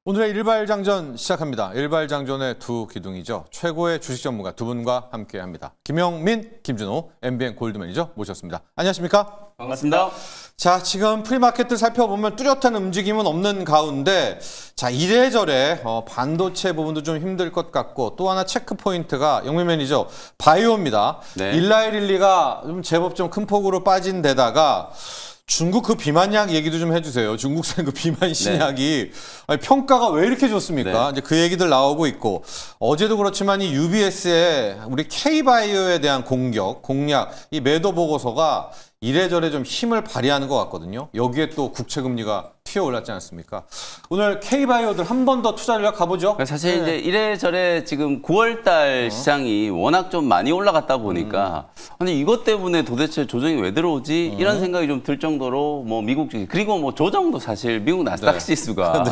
오늘의 일발장전 시작합니다. 일발장전의 두 기둥이죠. 최고의 주식 전문가 두 분과 함께합니다. 김영민, 김준호, MBN 골드매니저 모셨습니다. 안녕하십니까? 반갑습니다. 자, 지금 프리마켓들 살펴보면 뚜렷한 움직임은 없는 가운데 자, 이래저래 반도체 부분도 좀 힘들 것 같고 또 하나 체크 포인트가 영민 매니저 바이오입니다. 네. 일라이릴리가 좀 제법 좀 큰 폭으로 빠진 데다가 중국 그 비만약 얘기도 좀 해주세요. 중국산 그 비만 신약이 아니, 평가가 왜 이렇게 좋습니까? 네. 이제 그 얘기들 나오고 있고 어제도 그렇지만 이 UBS의 우리 K바이오에 대한 공략, 이 매도 보고서가 이래저래 좀 힘을 발휘하는 것 같거든요. 여기에 또 국채금리가 튀어올랐지 않습니까? 오늘 K바이오들 한 번 더 투자를 가보죠. 사실 이제 이래저래 지금 9월달 시장이 워낙 좀 많이 올라갔다 보니까 아니 이것 때문에 도대체 조정이 왜 들어오지? 이런 생각이 좀 들 정도로 뭐 미국 주식 그리고 뭐 조정도 사실 미국 나스닥 지수가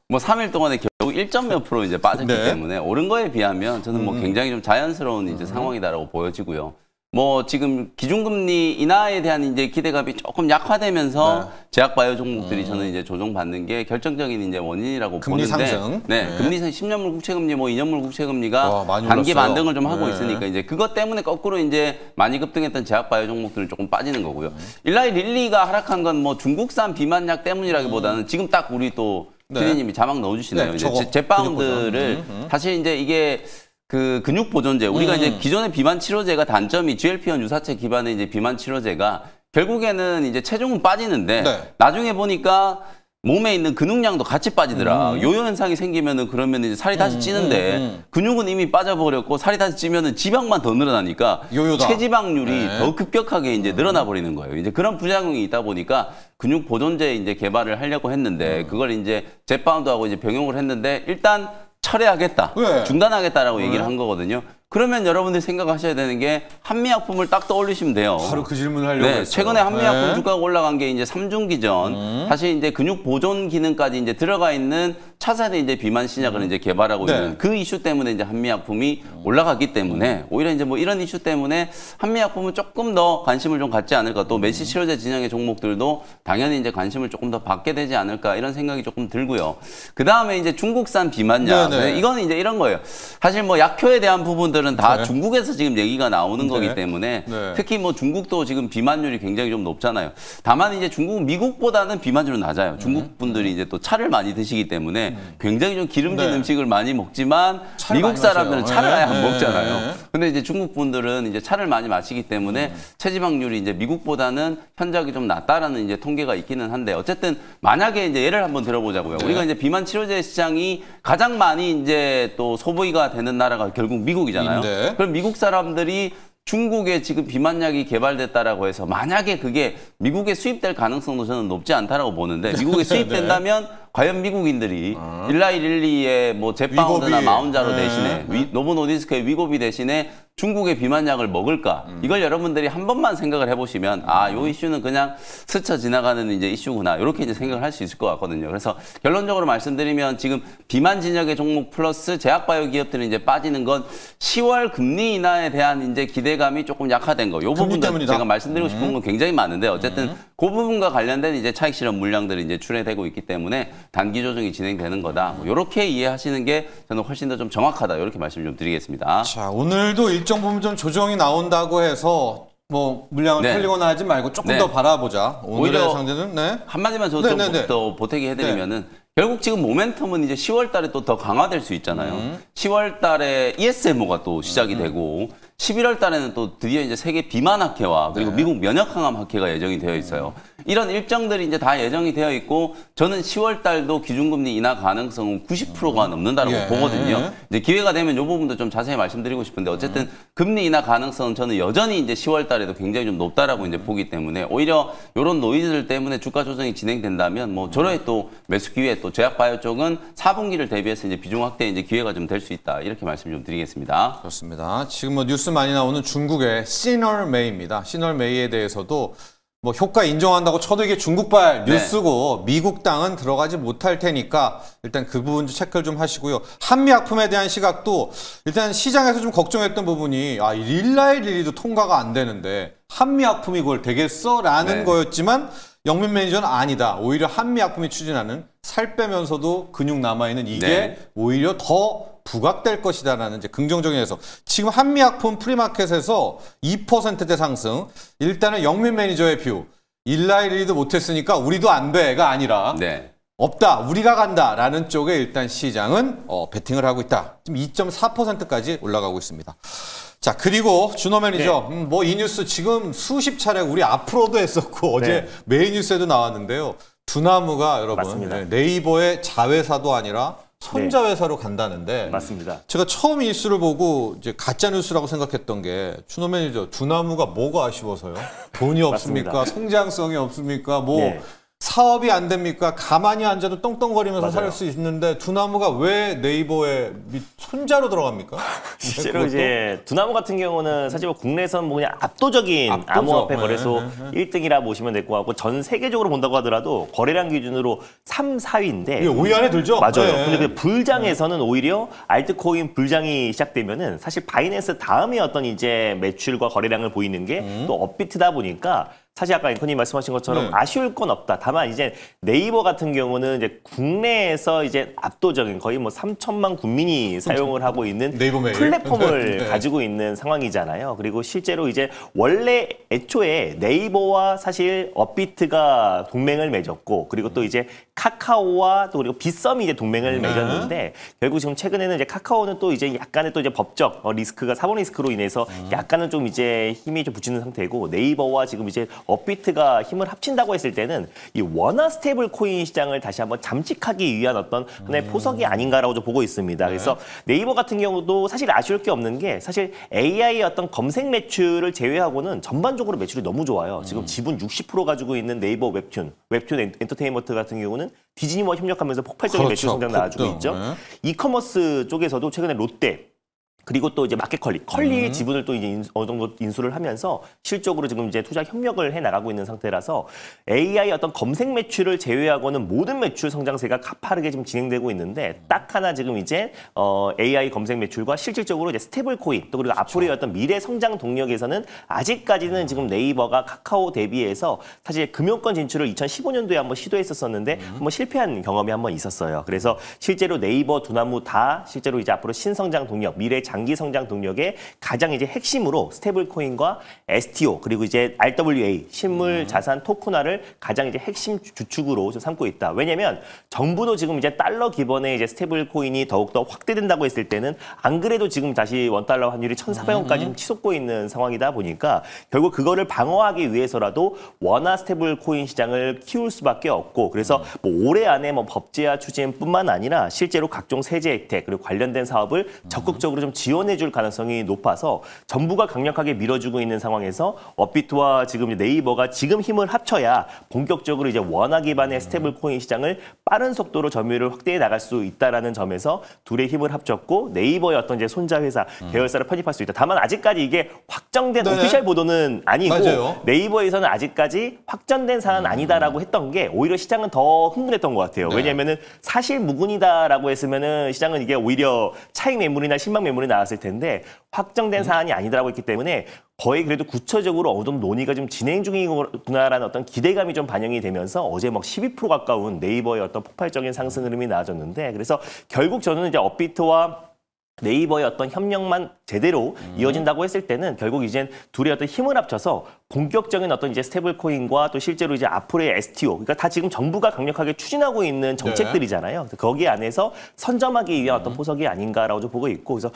뭐 3일 동안에 겨우 1몇 % 이제 빠졌기 때문에 오른 거에 비하면 저는 뭐 굉장히 좀 자연스러운 이제 상황이다라고 보여지고요. 뭐 지금 기준금리 인하에 대한 이제 기대감이 조금 약화되면서 제약바이오 종목들이 저는 이제 조정받는 게 결정적인 이제 원인이라고 금리 보는데, 상승. 금리 상승 10년물 국채금리, 뭐 2년물 국채금리가 단기 반등을 좀 하고 있으니까 이제 그것 때문에 거꾸로 이제 많이 급등했던 제약바이오 종목들은 조금 빠지는 거고요. 일라이 릴리가 하락한 건 뭐 중국산 비만약 때문이라기보다는 지금 딱 우리 또 피디님이 자막 넣어주시네요. 이제 제파운드를 사실 이제 이게 그 근육 보존제 우리가 이제 기존의 비만 치료제가 단점이 GLP-1 유사체 기반의 이제 비만 치료제가 결국에는 이제 체중은 빠지는데 나중에 보니까 몸에 있는 근육량도 같이 빠지더라. 요요 현상이 생기면은 그러면 이제 살이 다시 찌는데 근육은 이미 빠져버렸고 살이 다시 찌면은 지방만 더 늘어나니까 요요다. 체지방률이 더 급격하게 이제 늘어나 버리는 거예요. 이제 그런 부작용이 있다 보니까 근육 보존제 이제 개발을 하려고 했는데 그걸 이제 제파운드하고 이제 병용을 했는데 일단 철회하겠다, 중단하겠다라고 얘기를 한 거거든요. 그러면 여러분들이 생각하셔야 되는 게 한미약품을 딱 떠올리시면 돼요. 바로 그 질문을 하려고 했어요. 최근에 한미약품 주가가 올라간 게 이제 3중기 전 사실 이제 근육 보존 기능까지 이제 들어가 있는 차세대 이제 비만 신약을 이제 개발하고 있는 그 이슈 때문에 이제 한미약품이 올라갔기 때문에 오히려 이제 뭐 이런 이슈 때문에 한미약품은 조금 더 관심을 좀 갖지 않을까, 또 메시 치료제 진영의 종목들도 당연히 이제 관심을 조금 더 받게 되지 않을까 이런 생각이 조금 들고요. 그 다음에 이제 중국산 비만약 이거는 이제 이런 거예요. 사실 뭐 약효에 대한 부분들 은 다 중국에서 지금 얘기가 나오는 거기 때문에 특히 뭐 중국도 지금 비만율이 굉장히 좀 높잖아요. 다만 이제 중국은 미국보다는 비만율은 낮아요. 중국 분들이 이제 또 차를 많이 드시기 때문에 굉장히 좀 기름진 음식을 많이 먹지만 미국 사람들은 차를 아예 안 먹잖아요. 근데 이제 중국 분들은 이제 차를 많이 마시기 때문에 체지방률이 이제 미국보다는 현저하게 좀 낮다라는 이제 통계가 있기는 한데 어쨌든 만약에 이제 예를 한번 들어보자고요. 우리가 이제 비만 치료제 시장이 가장 많이 이제 또 소비가 되는 나라가 결국 미국이잖아요. 그럼 미국 사람들이 중국에 지금 비만약이 개발됐다라고 해서 만약에 그게 미국에 수입될 가능성도 저는 높지 않다라고 보는데 미국에 수입된다면 과연 미국인들이 일라이 릴리의 뭐 제파운드나 마운자로 대신에 노보 노디스크의 위고비 대신에 중국의 비만약을 먹을까? 이걸 여러분들이 한 번만 생각을 해보시면 아, 요 이슈는 그냥 스쳐 지나가는 이제 이슈구나. 이렇게 이제 생각을 할 수 있을 것 같거든요. 그래서 결론적으로 말씀드리면 지금 비만 진영의 종목 플러스 제약바이오 기업들은 이제 빠지는 건 10월 금리 인하에 대한 이제 기대감이 조금 약화된 거. 요 부분도 제가 말씀드리고 싶은 건 굉장히 많은데 어쨌든 그 부분과 관련된 이제 차익 실현 물량들이 이제 출회되고 있기 때문에 단기 조정이 진행되는 거다. 뭐 이렇게 이해하시는 게 저는 훨씬 더 좀 정확하다. 이렇게 말씀 좀 드리겠습니다. 자, 오늘도 일정 부분 좀 조정이 나온다고 해서 뭐 물량을 팔리거나 하지 말고 조금 더 바라보자. 오늘의 상대는 한마디만 저 좀 더 보태기 해드리면은 결국 지금 모멘텀은 이제 10월 달에 또 더 강화될 수 있잖아요. 10월 달에 ESMO가 또 시작이 되고 11월 달에는 또 드디어 이제 세계 비만 학회와 그리고 미국 면역 항암 학회가 예정이 되어 있어요. 이런 일정들이 이제 다 예정이 되어 있고 저는 10월 달도 기준금리 인하 가능성은 90%가 넘는다고 보거든요. 이제 기회가 되면 이 부분도 좀 자세히 말씀드리고 싶은데 어쨌든 금리 인하 가능성은 저는 여전히 이제 10월 달에도 굉장히 좀 높다라고 이제 보기 때문에 오히려 이런 노이즈들 때문에 주가 조정이 진행된다면 뭐 저런 또 매수 기회 또 제약바이오 쪽은 4분기를 대비해서 이제 비중 확대 이제 기회가 좀 될 수 있다 이렇게 말씀 좀 드리겠습니다. 그렇습니다. 지금 뭐 뉴스 많이 나오는 중국의 시널메이입니다. 시널메이에 대해서도 뭐 효과 인정한다고 쳐도 이게 중국발 뉴스고 미국 땅은 들어가지 못할 테니까 일단 그 부분도 체크를 좀 하시고요. 한미약품에 대한 시각도 일단 시장에서 좀 걱정했던 부분이 아, 일라이 릴리도 통과가 안 되는데 한미약품이 그걸 되겠어? 라는 거였지만 영민 매니저는 아니다. 오히려 한미약품이 추진하는 살 빼면서도 근육 남아있는 이게 네. 오히려 더 부각될 것이다라는 이제 긍정적인 해석. 지금 한미약품 프리마켓에서 2%대 상승. 일단은 영민 매니저의 뷰. 일라이리도 못했으니까 우리도 안 돼가 아니라 네. 없다. 우리가 간다라는 쪽에 일단 시장은 베팅을 하고 있다. 지금 2.4%까지 올라가고 있습니다. 자, 그리고 준호 매니저, 네. 뭐 이 뉴스 지금 수십 차례 우리 앞으로도 했었고 어제 메인 뉴스에도 나왔는데요. 두나무가 여러분 맞습니다. 네이버의 자회사도 아니라 손자회사로 간다는데 맞습니다. 제가 처음 이 뉴스를 보고 이제 가짜 뉴스라고 생각했던 게 준호 매니저 두나무가 뭐가 아쉬워서요? 돈이 없습니까? 맞습니다. 성장성이 없습니까? 뭐 네. 사업이 안 됩니까? 가만히 앉아도 똥똥거리면서 맞아요. 살 수 있는데 두나무가 왜 네이버에 손자로 들어갑니까? 실제로 그것도? 이제 두나무 같은 경우는 사실 뭐 국내에선 뭐 그냥 압도적인 압도적. 암호화폐 네, 거래소 네, 1등이라 보시면 될 것 같고 전 세계적으로 본다고 하더라도 거래량 기준으로 3, 4위인데 이게 5위 안에 들죠? 맞아요. 네. 근데 그 불장에서는 오히려 알트코인 불장이 시작되면은 사실 바이낸스 다음에 어떤 이제 매출과 거래량을 보이는 게 또 업비트다 보니까 사실 아까 앵커님 말씀하신 것처럼 네. 아쉬울 건 없다. 다만 이제 네이버 같은 경우는 이제 국내에서 이제 압도적인 거의 뭐 3천만 국민이 사용을 하고 있는 네이버 메일. 플랫폼을 네. 가지고 있는 상황이잖아요. 그리고 실제로 이제 원래 애초에 네이버와 사실 업비트가 동맹을 맺었고 그리고 또 이제 카카오와 또 그리고 빗썸이 이제 동맹을 맺었는데 결국 지금 최근에는 이제 카카오는 또 이제 약간의 또 이제 법적 리스크가 사본 리스크로 인해서 약간은 좀 이제 힘이 좀 붙이는 상태고 네이버와 지금 이제 업비트가 힘을 합친다고 했을 때는 이 원화 스테이블 코인 시장을 다시 한번 잠식하기 위한 어떤 하나의 포석이 아닌가라고 좀 보고 있습니다. 그래서 네이버 같은 경우도 사실 아쉬울 게 없는 게 사실 AI의 어떤 검색 매출을 제외하고는 전반적으로 매출이 너무 좋아요. 지금 지분 60% 가지고 있는 네이버 웹툰 엔터테인먼트 같은 경우는 디즈니와 협력하면서 폭발적인 그렇죠. 매출 성장 나와주고 폭등. 있죠. 네. 이커머스 쪽에서도 최근에 롯데 그리고 또 이제 마켓컬리의 지분을 또 이제 어느 정도 인수를 하면서 실적으로 지금 이제 투자 협력을 해 나가고 있는 상태라서 AI 어떤 검색 매출을 제외하고는 모든 매출 성장세가 가파르게 지금 진행되고 있는데 딱 하나 지금 이제 AI 검색 매출과 실질적으로 이제 스테이블 코인 또 그리고 앞으로의 어떤 미래 성장 동력에서는 아직까지는 지금 네이버가 카카오 대비해서 사실 금융권 진출을 2015년도에 한번 시도했었는데 한번 실패한 경험이 한번 있었어요. 그래서 실제로 네이버, 두나무 다 실제로 이제 앞으로 신성장 동력, 미래 장기 성장 동력의 가장 이제 핵심으로 스테이블 코인과 STO 그리고 이제 RWA 실물 자산 토큰화를 가장 이제 핵심 주축으로 좀 삼고 있다. 왜냐면 정부도 지금 이제 달러 기반의 이제 스테이블 코인이 더욱더 확대된다고 했을 때는 안 그래도 지금 다시 원달러 환율이 1,400원까지 치솟고 있는 상황이다 보니까 결국 그거를 방어하기 위해서라도 원화 스테이블 코인 시장을 키울 수밖에 없고 그래서 뭐 올해 안에 뭐 법제화 추진뿐만 아니라 실제로 각종 세제 혜택 그리고 관련된 사업을 적극적으로 좀 지원해줄 가능성이 높아서 정부가 강력하게 밀어주고 있는 상황에서 업비트와 지금 네이버가 지금 힘을 합쳐야 본격적으로 이제 원화 기반의 스테이블 코인 시장을 빠른 속도로 점유율을 확대해 나갈 수 있다라는 점에서 둘의 힘을 합쳤고 네이버의 어떤 이제 손자 회사 계열사를 편입할 수 있다. 다만 아직까지 이게 확정된 네네. 오피셜 보도는 아니고 맞아요. 네이버에서는 아직까지 확정된 사안은 아니다라고 했던 게 오히려 시장은 더 흥분했던 것 같아요. 네. 왜냐하면은 사실 무근이다라고 했으면은 시장은 이게 오히려 차익 매물이나 실망 매물이 나왔을 텐데 확정된 사안이 아니다라고 했기 때문에 거의 그래도 구체적으로 어느 정도 논의가 좀 진행 중이구나라는 어떤 기대감이 좀 반영이 되면서 어제 막 12% 가까운 네이버의 어떤 폭발적인 상승 흐름이 나와졌는데 그래서 결국 저는 이제 업비트와 네이버의 어떤 협력만 제대로 이어진다고 했을 때는 결국 이젠 둘의 어떤 힘을 합쳐서 본격적인 어떤 이제 스테이블 코인과 또 실제로 이제 앞으로의 STO 그러니까 다 지금 정부가 강력하게 추진하고 있는 정책들이잖아요. 그래서 거기 안에서 선점하기 위한 어떤 포석이 아닌가라고 좀 보고 있고 그래서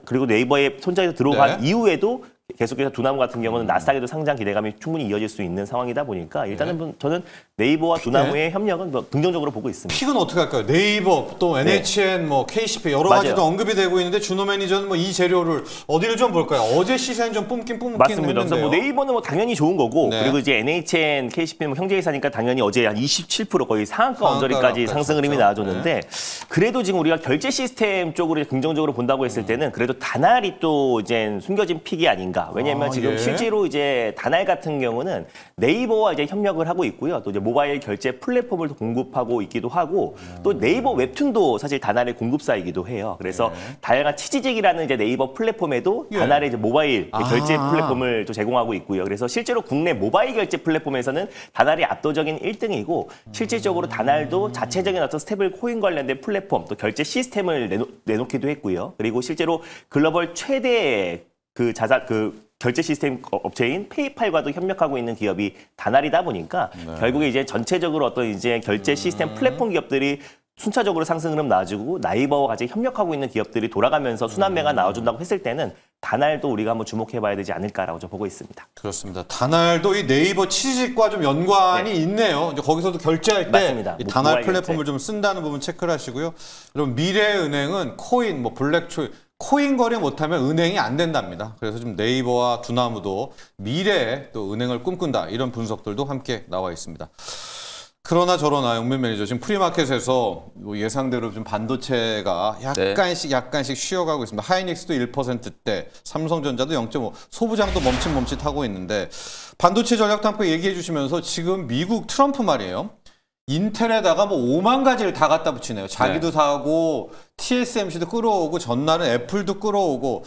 그리고 네이버의 손자에서 들어간 이후에도 계속해서 두나무 같은 경우는 나스닥에도 상장 기대감이 충분히 이어질 수 있는 상황이다 보니까 일단은 저는 네이버와 두나무의 협력은 뭐 긍정적으로 보고 있습니다. 픽은 어떻게 할까요? 네이버, 또 NHN, 뭐 KCP 여러 맞아요. 가지도 언급이 되고 있는데 준호 매니저는 뭐 이 재료를 어디를 좀 볼까요? 어제 시세는 좀 뿜긴 맞습니다. 했는데요. 그래서 뭐 네이버는 뭐 당연히 좋은 거고 네. 그리고 이제 NHN, KCP는 뭐 형제회사니까 당연히 어제 한 27% 거의 상한가 상한가로 언저리까지 아까 상승 흐름이 쳤죠. 나와줬는데 그래도 지금 우리가 결제 시스템 쪽으로 긍정적으로 본다고 했을 때는 그래도 다날이 또 이제 숨겨진 픽이 아닌가. 왜냐하면 지금 예. 실제로 이제 다날 같은 경우는 네이버와 이제 협력을 하고 있고요. 또 이제 모바일 결제 플랫폼을 공급하고 있기도 하고 또 네이버 웹툰도 사실 다날의 공급사이기도 해요. 그래서 다양한 치지직이라는 이제 네이버 플랫폼에도 예. 다날의 이제 모바일 결제 플랫폼을 또 제공하고 있고요. 그래서 실제로 국내 모바일 결제 플랫폼에서는 다날이 압도적인 1등이고 실질적으로 다날도 자체적인 어떤 스테이블 코인 관련된 플랫폼 또 결제 시스템을 내놓기도 했고요. 그리고 실제로 글로벌 최대 그 결제 시스템 업체인 페이팔과도 협력하고 있는 기업이 다날이다 보니까 결국에 이제 전체적으로 어떤 이제 결제 시스템 플랫폼 기업들이 순차적으로 상승 흐름 나와주고 나이버와 같이 협력하고 있는 기업들이 돌아가면서 순환매가 나와준다고 했을 때는 다날도 우리가 한번 주목해봐야 되지 않을까라고 저 보고 있습니다. 그렇습니다. 다날도 이 네이버 치즈직과 좀 연관이 있네요. 이제 거기서도 결제할 때 맞습니다. 이 다날 모바일 플랫폼을 결제. 좀 쓴다는 부분 체크를 하시고요. 그럼 미래은행은 코인, 뭐 블랙초이, 코인 거래 못하면 은행이 안 된답니다. 그래서 좀 네이버와 두나무도 미래에 또 은행을 꿈꾼다 이런 분석들도 함께 나와 있습니다. 그러나 저러나 영민 매니저 지금 프리마켓에서 뭐 예상대로 좀 반도체가 약간씩 쉬어가고 있습니다. 하이닉스도 1%대, 삼성전자도 0.5, 소부장도 멈칫멈칫하고 있는데 반도체 전략도 함께 얘기해 주시면서 지금 미국 트럼프 말이에요. 인텔에다가 뭐 5만 가지를 다 갖다 붙이네요. 자기도 사고 TSMC도 끌어오고 전날은 애플도 끌어오고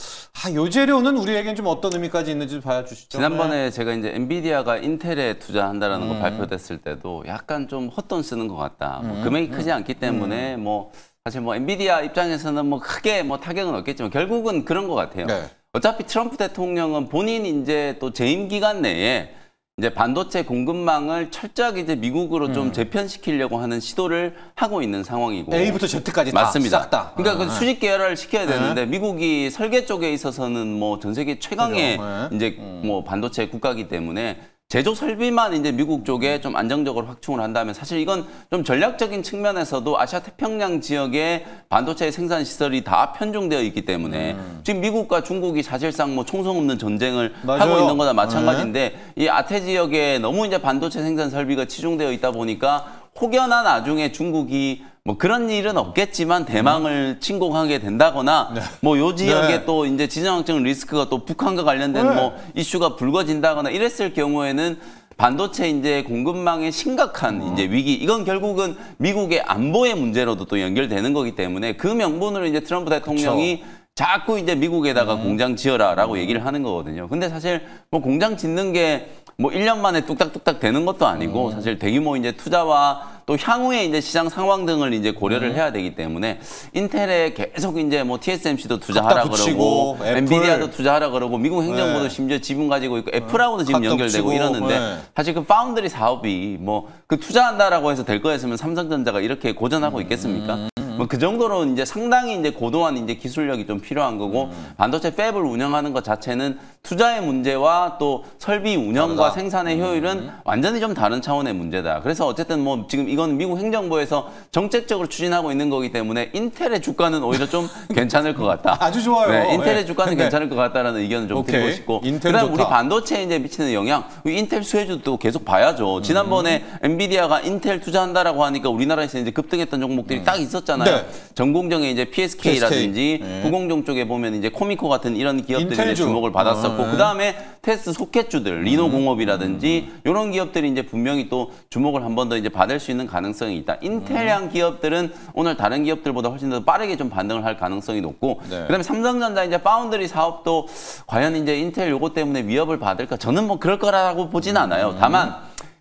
요 재료는 우리에겐 좀 어떤 의미까지 있는지 봐주시죠. 지난번에 제가 이제 엔비디아가 인텔에 투자한다라는 거 발표됐을 때도 약간 좀 헛돈 쓰는 것 같다. 뭐 금액이 크지 않기 때문에 뭐 사실 뭐 엔비디아 입장에서는 뭐 크게 뭐 타격은 없겠지만 결국은 그런 것 같아요. 네. 어차피 트럼프 대통령은 본인 이제 또 재임 기간 내에 이제 반도체 공급망을 철저하게 이제 미국으로 좀 재편시키려고 하는 시도를 하고 있는 상황이고 A부터 Z까지 맞습니다. 싹 다. 그러니까 그 수직 계열화를 시켜야 되는데 미국이 설계 쪽에 있어서는 뭐 전 세계 최강의 이제 뭐 반도체 국가이기 때문에 제조 설비만 이제 미국 쪽에 좀 안정적으로 확충을 한다면 사실 이건 좀 전략적인 측면에서도 아시아 태평양 지역의 반도체 생산 시설이 다 편중되어 있기 때문에 지금 미국과 중국이 사실상 뭐 총성 없는 전쟁을 하고 있는 거나 마찬가지인데 이 아태 지역에 너무 이제 반도체 생산 설비가 치중되어 있다 보니까 혹여나 나중에 중국이 뭐 그런 일은 없겠지만 대망을 침공하게 된다거나 뭐 요 지역에 또 이제 지정학적 리스크가 또 북한과 관련된 뭐 이슈가 불거진다거나 이랬을 경우에는 반도체 이제 공급망의 심각한 이제 위기 이건 결국은 미국의 안보의 문제로도 또 연결되는 거기 때문에 그 명분으로 이제 트럼프 대통령이 자꾸 이제 미국에다가 공장 지어라라고 얘기를 하는 거거든요. 근데 사실 뭐 공장 짓는 게 뭐 1년 만에 뚝딱뚝딱 되는 것도 아니고 사실 대규모 이제 투자와 또 향후에 이제 시장 상황 등을 이제 고려를 해야 되기 때문에 인텔에 계속 이제 뭐 TSMC도 투자하라 그러고 엔비디아도 투자하라 그러고 미국 행정부도 심지어 지분 가지고 있고 애플하고도 지금 연결되고 이러는데 사실 그 파운드리 사업이 뭐 그 투자한다라고 해서 될 거였으면 삼성전자가 이렇게 고전하고 있겠습니까? 뭐 그 정도로 이제 상당히 이제 고도한 이제 기술력이 좀 필요한 거고 반도체 팹을 운영하는 것 자체는 투자의 문제와 또 설비 운영과 생산의 효율은 완전히 좀 다른 차원의 문제다. 그래서 어쨌든 뭐 지금 이건 미국 행정부에서 정책적으로 추진하고 있는 거기 때문에 인텔의 주가는 오히려 좀 괜찮을 것 같다. 아주 좋아요. 네, 인텔의 주가는 괜찮을 것 같다라는 의견을 좀 드리고 싶고. 그다음 우리 반도체에 이제 미치는 영향, 인텔 수혜주도 계속 봐야죠. 지난번에 엔비디아가 인텔 투자한다라고 하니까 우리나라에서 이제 급등했던 종목들이 딱 있었잖아요. 전공정에 이제 PSK라든지 구공정 쪽에 보면 이제 코미코 같은 이런 기업들이 이제 주목을 받았었고 그 다음에 테스트 소켓주들, 리노공업이라든지 이런 기업들이 이제 분명히 또 주목을 한 번 더 이제 받을 수 있는 가능성이 있다. 인텔향 기업들은 오늘 다른 기업들보다 훨씬 더 빠르게 좀 반등을 할 가능성이 높고 그다음에 삼성전자 이제 파운드리 사업도 과연 이제 인텔 요거 때문에 위협을 받을까? 저는 뭐 그럴 거라고 보진 않아요. 다만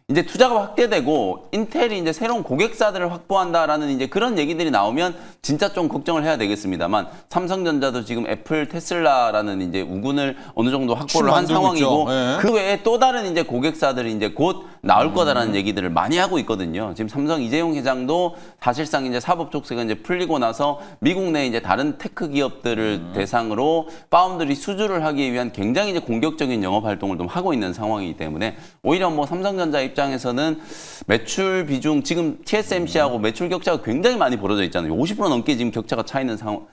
이제 투자가 확대되고 인텔이 이제 새로운 고객사들을 확보한다라는 이제 그런 얘기들이 나오면 진짜 좀 걱정을 해야 되겠습니다만 삼성전자도 지금 애플, 테슬라라는 이제 우군을 어느 정도 확보를 한 상황이고 그 외에 또 다른 이제 고객사들이 이제 곧 나올 거다라는 얘기들을 많이 하고 있거든요. 지금 삼성 이재용 회장도 사실상 이제 사법 촉수가 이제 풀리고 나서 미국 내 이제 다른 테크 기업들을 대상으로 파운드리 수주를 하기 위한 굉장히 이제 공격적인 영업 활동을 좀 하고 있는 상황이기 때문에 오히려 뭐 삼성전자 입장에서는 매출 비중 지금 TSMC하고 매출 격차가 굉장히 많이 벌어져 있잖아요. 50% 넘게 지금 격차가 차 있는 상황.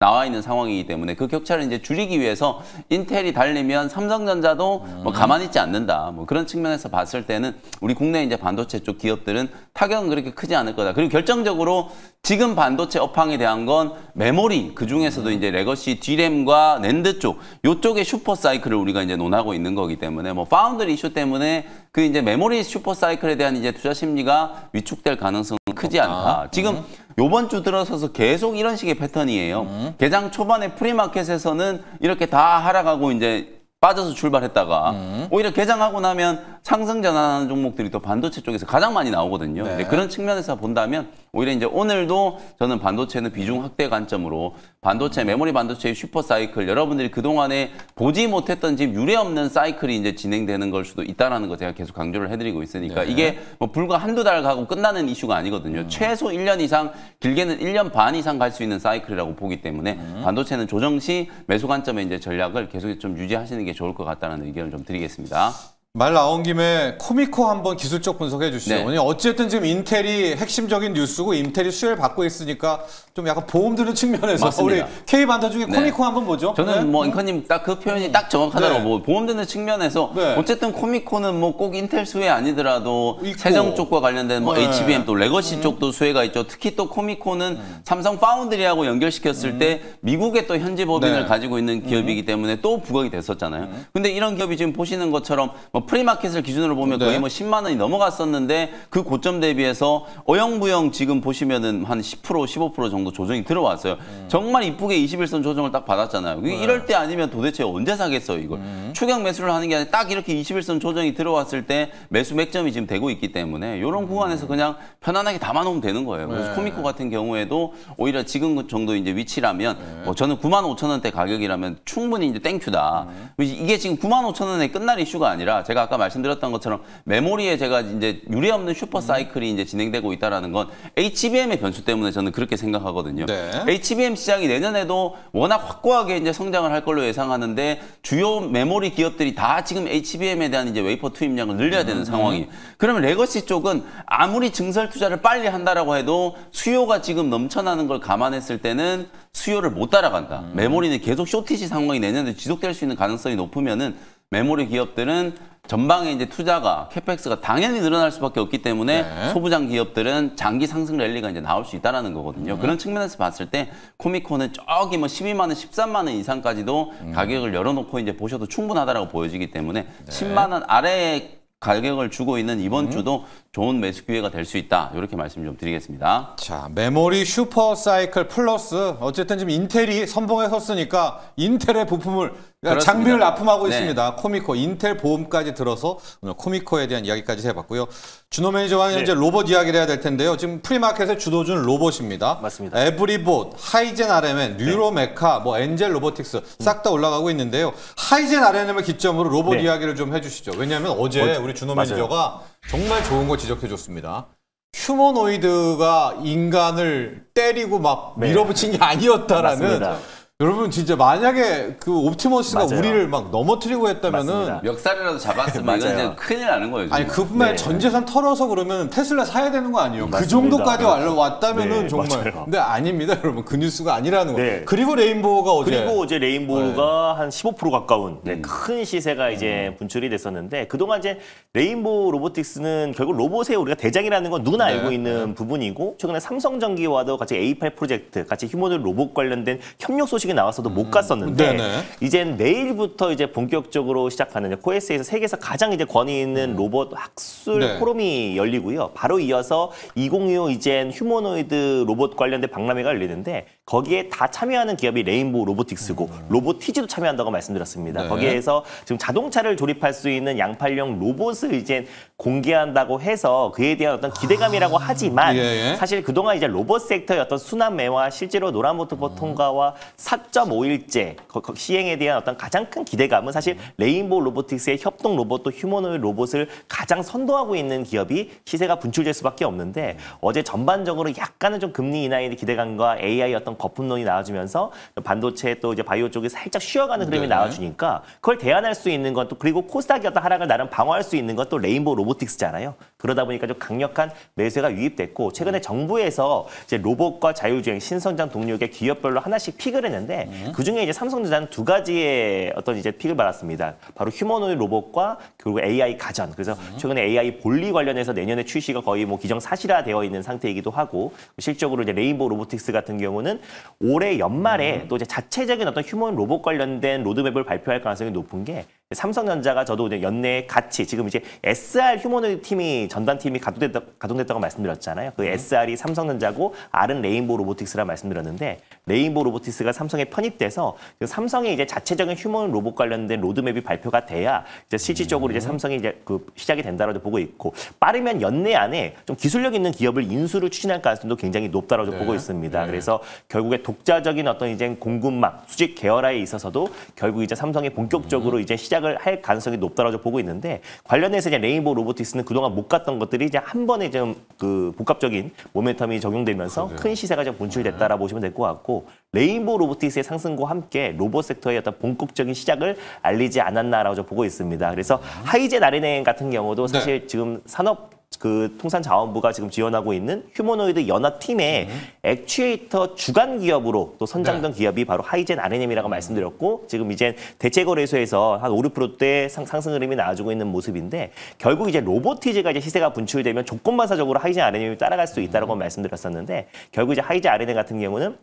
나와 있는 상황이기 때문에 그 격차를 이제 줄이기 위해서 인텔이 달리면 삼성전자도 뭐 가만히 있지 않는다. 뭐 그런 측면에서 봤을 때는 우리 국내 이제 반도체 쪽 기업들은 타격은 그렇게 크지 않을 거다. 그리고 결정적으로 지금 반도체 업황에 대한 건 메모리, 그 중에서도 이제 레거시 D램과 낸드 쪽, 요쪽의 슈퍼 사이클을 우리가 이제 논하고 있는 거기 때문에 뭐 파운드리 이슈 때문에 그 이제 메모리 슈퍼 사이클에 대한 이제 투자 심리가 위축될 가능성은 크지 않다. 지금 요번 주 들어서서 계속 이런 식의 패턴이에요. 개장 초반에 프리마켓에서는 이렇게 다 하락하고 이제 빠져서 출발했다가 오히려 개장하고 나면 상승 전환하는 종목들이 또 반도체 쪽에서 가장 많이 나오거든요. 네. 근데 그런 측면에서 본다면 오히려 이제 오늘도 저는 반도체는 비중 확대 관점으로 반도체, 메모리 반도체의 슈퍼 사이클, 여러분들이 그동안에 보지 못했던 지금 유례 없는 사이클이 이제 진행되는 걸 수도 있다라는 거 제가 계속 강조를 해드리고 있으니까 네. 이게 뭐 불과 한두 달 가고 끝나는 이슈가 아니거든요. 최소 1년 이상, 길게는 1년 반 이상 갈 수 있는 사이클이라고 보기 때문에 반도체는 조정 시 매수 관점의 이제 전략을 계속 좀 유지하시는 게 좋을 것 같다는 의견을 좀 드리겠습니다. 말 나온 김에 코미코 한번 기술적 분석해 주시죠. 네. 어쨌든 지금 인텔이 핵심적인 뉴스고 인텔이 수혜를 받고 있으니까 좀 약간 보험 드는 측면에서 맞습니다. 우리 K반도 중에 코미코 한번 보죠. 저는 네. 뭐 앵커님 딱 그 표현이 딱 정확하더라고. 네. 뭐 보험 드는 측면에서 네. 어쨌든 코미코는 뭐 꼭 인텔 수혜 아니더라도 있고. 세정 쪽과 관련된 뭐 네. HBM 또 레거시 쪽도 수혜가 있죠. 특히 또 코미코는 삼성 파운드리하고 연결시켰을 때 미국의 또 현지 법인을 네. 가지고 있는 기업이기 때문에 또 부각이 됐었잖아요. 근데 이런 기업이 지금 보시는 것처럼 뭐 프리마켓을 기준으로 보면 네. 거의 뭐 10만 원이 넘어갔었는데 그 고점 대비해서 어영부영 지금 보시면은 한 10% 15% 정도 조정이 들어왔어요. 정말 이쁘게 21선 조정을 딱 받았잖아요. 이럴 때 아니면 도대체 언제 사겠어요, 이걸. 추격 매수를 하는 게 아니라 딱 이렇게 21선 조정이 들어왔을 때 매수 맥점이 지금 되고 있기 때문에 이런 구간에서 그냥 편안하게 담아놓으면 되는 거예요. 그래서 네. 코미코 같은 경우에도 오히려 지금 정도 이제 위치라면 뭐 저는 95,000원대 가격이라면 충분히 이제 땡큐다. 이게 지금 95,000원에 끝날 이슈가 아니라 제가 아까 말씀드렸던 것처럼 메모리에 제가 이제 유례 없는 슈퍼 사이클이 이제 진행되고 있다라는 건 HBM의 변수 때문에 저는 그렇게 생각하거든요. 네. HBM 시장이 내년에도 워낙 확고하게 이제 성장을 할 걸로 예상하는데 주요 메모리 기업들이 다 지금 HBM에 대한 이제 웨이퍼 투입량을 늘려야 되는 상황이에요. 그러면 레거시 쪽은 아무리 증설 투자를 빨리 한다라고 해도 수요가 지금 넘쳐나는 걸 감안했을 때는 수요를 못 따라간다. 메모리는 계속 쇼티지 상황이 내년에 지속될 수 있는 가능성이 높으면은 메모리 기업들은 전방에 이제 투자가 캐펙스가 당연히 늘어날 수밖에 없기 때문에 네. 소부장 기업들은 장기 상승 랠리가 이제 나올 수 있다라는 거거든요. 그런 측면에서 봤을 때 코미코는 저기 뭐 12만 원, 13만 원 이상까지도 가격을 열어놓고 이제 보셔도 충분하다라고 보여지기 때문에 10만 원 아래에 가격을 주고 있는 이번 주도 좋은 매수 기회가 될 수 있다. 이렇게 말씀 좀 드리겠습니다. 자, 메모리 슈퍼 사이클 플러스 어쨌든 지금 인텔이 선봉에 섰으니까 인텔의 부품을 그렇습니다. 장비를 납품하고 네. 있습니다. 코미코 인텔 보험까지 들어서 오늘 코미코에 대한 이야기까지 해봤고요. 준호 매니저와 네. 이제 로봇 이야기를 해야 될 텐데요. 지금 프리마켓에 주도주는 로봇입니다. 맞습니다. 에브리봇, 하이젠 RMN, 뉴로메카, 뭐 엔젤 로보틱스 싹 다 올라가고 있는데요. 하이젠 RMN을 기점으로 로봇 네. 이야기를 좀 해주시죠. 왜냐하면 어제 우리 준호 맞아요. 매니저가 정말 좋은 거 지적해줬습니다. 휴머노이드가 인간을 때리고 막 네. 밀어붙인 게 아니었다라는. 맞습니다. 여러분 진짜 만약에 그 옵티머스가 맞아요. 우리를 막 넘어뜨리고 했다면은 맞습니다. 멱살이라도 잡았으면 이건 맞아요. 이제 큰일 나는 거예요. 지금. 아니 그뿐만 아니라 네. 전 재산 털어서 그러면 테슬라 사야 되는 거 아니에요? 그 맞습니다. 정도까지 그렇죠. 왔다면은 네, 정말. 맞아요. 근데 아닙니다, 여러분. 그 뉴스가 아니라는 거예요. 네. 그리고 레인보우가 어제 그리고 어제 레인보우가 한 15% 가까운 큰 시세가 이제 분출이 됐었는데 그동안 이제 레인보우 로보틱스는 결국 로봇의 우리가 대장이라는 건 누구나 네. 알고 있는 부분이고 최근에 삼성전기와도 같이 A8 프로젝트 같이 휴머노이드 로봇 관련된 협력 소식이 나왔어도 못 갔었는데 네네. 이젠 내일부터 이제 본격적으로 시작하는 코에스에서 세계에서 가장 이제 권위 있는 로봇 학술 네. 포럼이 열리고요. 바로 이어서 2025 이젠 휴머노이드 로봇 관련된 박람회가 열리는데 거기에 다 참여하는 기업이 레인보우 로보틱스고 로보티지도 참여한다고 말씀드렸습니다. 네. 거기에서 지금 자동차를 조립할 수 있는 양팔용 로봇을 이제 공개한다고 해서 그에 대한 어떤 기대감이라고 하지만 예. 사실 그동안 이제 로봇 섹터의 어떤 순환매와 실제로 노란모토법 통과와 4.5일째 시행에 대한 어떤 가장 큰 기대감은 사실 레인보우 로보틱스의 협동 로봇 또 휴머노이드 로봇을 가장 선도하고 있는 기업이 시세가 분출될 수밖에 없는데 어제 전반적으로 약간은 좀 금리 인하의 기대감과 AI 어떤 거품론이 나와주면서 반도체 또 이제 바이오 쪽이 살짝 쉬어가는 흐름이 나와주니까 그걸 대안할 수 있는 건 또 그리고 코스닥의 어떤 하락을 나름 방어할 수 있는 건 또 레인보우 로보틱스잖아요. 그러다 보니까 좀 강력한 매수가 유입됐고 최근에 정부에서 이제 로봇과 자율주행 신성장 동력의 기업별로 하나씩 픽을 했는데 그중에 이제 삼성전자는 두 가지의 어떤 이제 픽을 받았습니다. 바로 휴머노이드 로봇과 그리고 AI 가전. 그래서 최근에 AI 본리 관련해서 내년에 출시가 거의 뭐 기정사실화되어 있는 상태이기도 하고 실적으로 이제 레인보우 로보틱스 같은 경우는 올해 연말에 또 이제 자체적인 어떤 휴머노이드 로봇 관련된 로드맵을 발표할 가능성이 높은 게 삼성전자가 저도 이제 연내에 같이 지금 이제 SR 휴머노이드 팀이 전담팀이 가동됐다고 말씀드렸잖아요. 그 SR이 삼성전자고 R은 레인보우 로보틱스라 말씀드렸는데 레인보우 로보틱스가 삼성에 편입돼서 그 삼성의 이제 자체적인 휴머노이드 로봇 관련된 로드맵이 발표가 돼야 이제 실질적으로 이제 삼성이 이제 그 시작이 된다라고 보고 있고 빠르면 연내 안에 좀 기술력 있는 기업을 인수를 추진할 가능성도 굉장히 높다라고 보고 있습니다. 그래서 결국에 독자적인 어떤 이제 공급망 수직 계열화에 있어서도 결국 이제 삼성이 본격적으로 이제 시작을 할 가능성이 높다라고 보고 있는데 관련해서 이제 레인보우 로보틱스는 그동안 못 갔던 것들이 이제 한 번에 좀 그 복합적인 모멘텀이 적용되면서 큰 시세가 좀 분출됐다라고 보시면 될 것 같고 레인보우 로보틱스의 상승과 함께 로봇 섹터의 어떤 본격적인 시작을 알리지 않았나라고 좀 보고 있습니다. 그래서 하이젠 R&M 같은 경우도 사실 지금 산업 그 통산자원부가 지금 지원하고 있는 휴머노이드 연합팀의 액추에이터 주간 기업으로 또 선정된 기업이 바로 하이젠 R&M이라고 말씀드렸고 지금 이제 대체거래소에서 한 5, 6%대 상승 흐름이 나와주고 있는 모습인데 결국 이제 로보티즈가 이제 시세가 분출되면 조건반사적으로 하이젠 R&M이 따라갈 수 있다고 말씀드렸었는데 결국 이제 하이젠 R&M 같은 경우는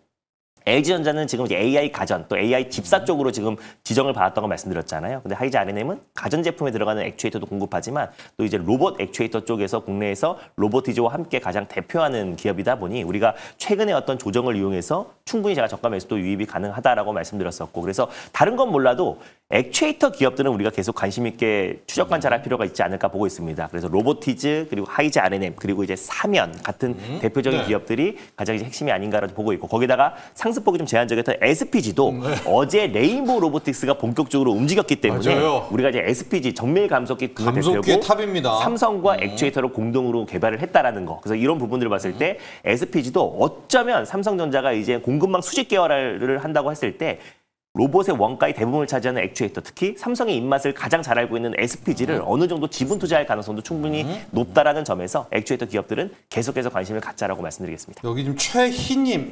LG전자는 지금 이제 AI 가전 또 AI 집사 쪽으로 지금 지정을 받았다고 말씀드렸잖아요. 근데 하이젠 R&M은 가전 제품에 들어가는 액추에이터도 공급하지만 또 이제 로봇 액추에이터 쪽에서 국내에서 로보티즈와 함께 가장 대표하는 기업이다 보니 우리가 최근에 어떤 조정을 이용해서 충분히 제가 저가 매수도 유입이 가능하다라고 말씀드렸었고 그래서 다른 건 몰라도 액추에이터 기업들은 우리가 계속 관심 있게 추적 관찰할 필요가 있지 않을까 보고 있습니다. 그래서 로보티즈 그리고 하이젠 R&M 그리고 이제 사면 같은 대표적인 기업들이 가장 이제 핵심이 아닌가라고 보고 있고 거기다가 상승폭이 좀 제한적이었던 SPG도 어제 레인보우 로보틱스가 본격적으로 움직였기 때문에 우리가 이제 SPG 정밀 감속기 감속기의 탑입니다. 삼성과 액추에이터를 공동으로 개발을 했다라는 거. 그래서 이런 부분들을 봤을 때 SPG도 어쩌면 삼성전자가 이제 공급망 수직 계열화를 한다고 했을 때 로봇의 원가의 대부분을 차지하는 액추에이터, 특히 삼성의 입맛을 가장 잘 알고 있는 SPG를 어느 정도 지분 투자할 가능성도 충분히 높다라는 점에서 액추에이터 기업들은 계속해서 관심을 갖자라고 말씀드리겠습니다. 여기 지금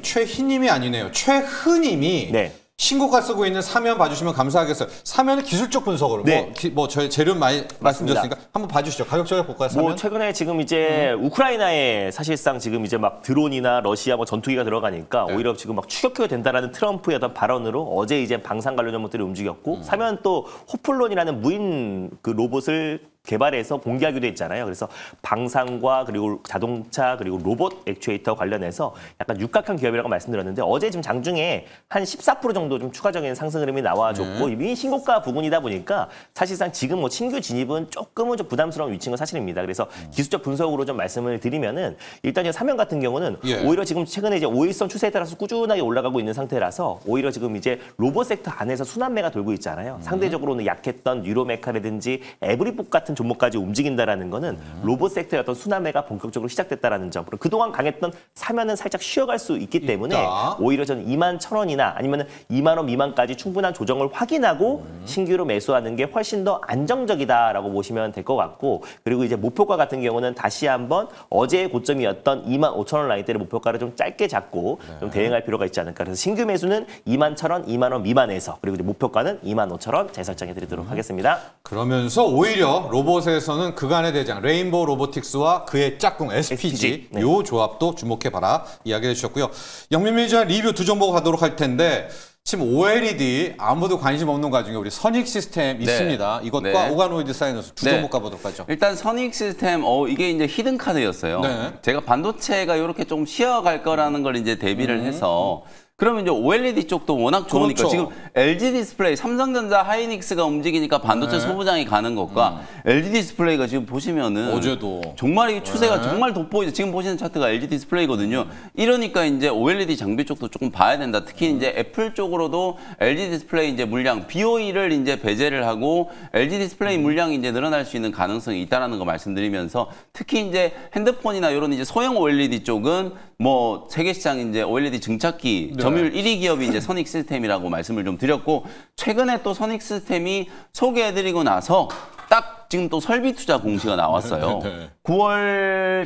최희님이 아니네요. 최흐님이 신고가 쓰고 있는 사면 봐주시면 감사하겠어요. 사면은 기술적 분석으로 뭐 저희 재료 많이 말씀드렸으니까 한번 봐주시죠. 가격적으로 볼까요? 사면? 뭐 최근에 지금 이제 우크라이나에 사실상 지금 이제 막 드론이나 러시아 뭐 전투기가 들어가니까 오히려 지금 막 추격해도 된다라는 트럼프의 어떤 발언으로 어제 이제 방산 관련 것들이 움직였고 사면 또 호플론이라는 무인 그 로봇을 개발해서 공개하기도 했잖아요. 그래서 방산과 그리고 자동차 그리고 로봇 액추에이터 관련해서 약간 육각형 기업이라고 말씀드렸는데 어제 지금 장중에 한 14% 정도 좀 추가적인 상승 흐름이 나와줬고 이미 신고가 부근이다 보니까 사실상 지금 뭐 신규 진입은 조금은 좀 부담스러운 위치인 건 사실입니다. 그래서 기술적 분석으로 좀 말씀을 드리면은 일단 사면 같은 경우는 오히려 지금 최근에 이제 5일선 추세에 따라서 꾸준하게 올라가고 있는 상태라서 오히려 지금 이제 로봇 섹터 안에서 순환매가 돌고 있잖아요. 상대적으로는 약했던 유로메카라든지 에브리복 같은 종목까지 움직인다라는 거는 로봇 섹터의 어떤 순환매가 본격적으로 시작됐다라는 점. 그리고 그동안 강했던 사면은 살짝 쉬어갈 수 있기 때문에 오히려 저는 21,000원이나 아니면 2만 원 미만까지 충분한 조정을 확인하고 신규로 매수하는 게 훨씬 더 안정적이다라고 보시면 될 것 같고 그리고 이제 목표가 같은 경우는 다시 한번 어제의 고점이었던 25,000원 라인대의 목표가를 좀 짧게 잡고 좀 대응할 필요가 있지 않을까. 그래서 신규 매수는 21,000원, 2만 원 미만에서 그리고 이제 목표가는 25,000원 재설정해 드리도록 하겠습니다. 그러면서 오히려 로봇에서는 그간의 대장 레인보우 로보틱스와 그의 짝꿍 SPG 요 조합도 주목해봐라 이야기해 주셨고요. 영민민 기자 리뷰 두 종목 가도록 할 텐데 지금 OLED 아무도 관심 없는 와중에 우리 선익 시스템 있습니다. 이것과 오가노이드 사이너스 두 종목 가보도록 하죠. 일단 선익 시스템 이게 이제 히든 카드였어요. 제가 반도체가 이렇게 좀 쉬어갈 거라는 걸 이제 대비를 해서 그러면 이제 OLED 쪽도 워낙 좋으니까 그렇죠. 지금 LG 디스플레이, 삼성전자, 하이닉스가 움직이니까 반도체 소부장이 가는 것과 LG 디스플레이가 지금 보시면은 어제도 정말 이 추세가 정말 돋보이죠. 지금 보시는 차트가 LG 디스플레이거든요. 이러니까 이제 OLED 장비 쪽도 조금 봐야 된다. 특히 이제 애플 쪽으로도 LG 디스플레이 이제 물량 BOE를 이제 배제를 하고 LG 디스플레이 물량이 이제 늘어날 수 있는 가능성이 있다라는 거 말씀드리면서 특히 이제 핸드폰이나 이런 이제 소형 OLED 쪽은 뭐 세계 시장 이제 OLED 증착기 점유율 1위 기업이 이제 선익 시스템이라고 말씀을 좀 드렸고 최근에 또 선익 시스템이 소개해드리고 나서 딱 지금 또 설비 투자 공시가 나왔어요. 9월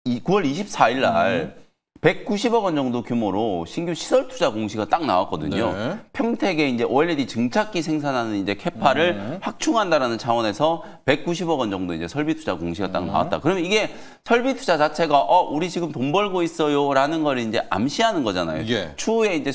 24일 날 190억 원 정도 규모로 신규 시설 투자 공시가 딱 나왔거든요. 네. 평택에 이제 OLED 증착기 생산하는 이제 캐파를 확충한다라는 차원에서 190억 원 정도 이제 설비 투자 공시가 딱 나왔다. 그러면 이게 설비 투자 자체가 우리 지금 돈 벌고 있어요라는 걸 이제 암시하는 거잖아요. 예. 추후에 이제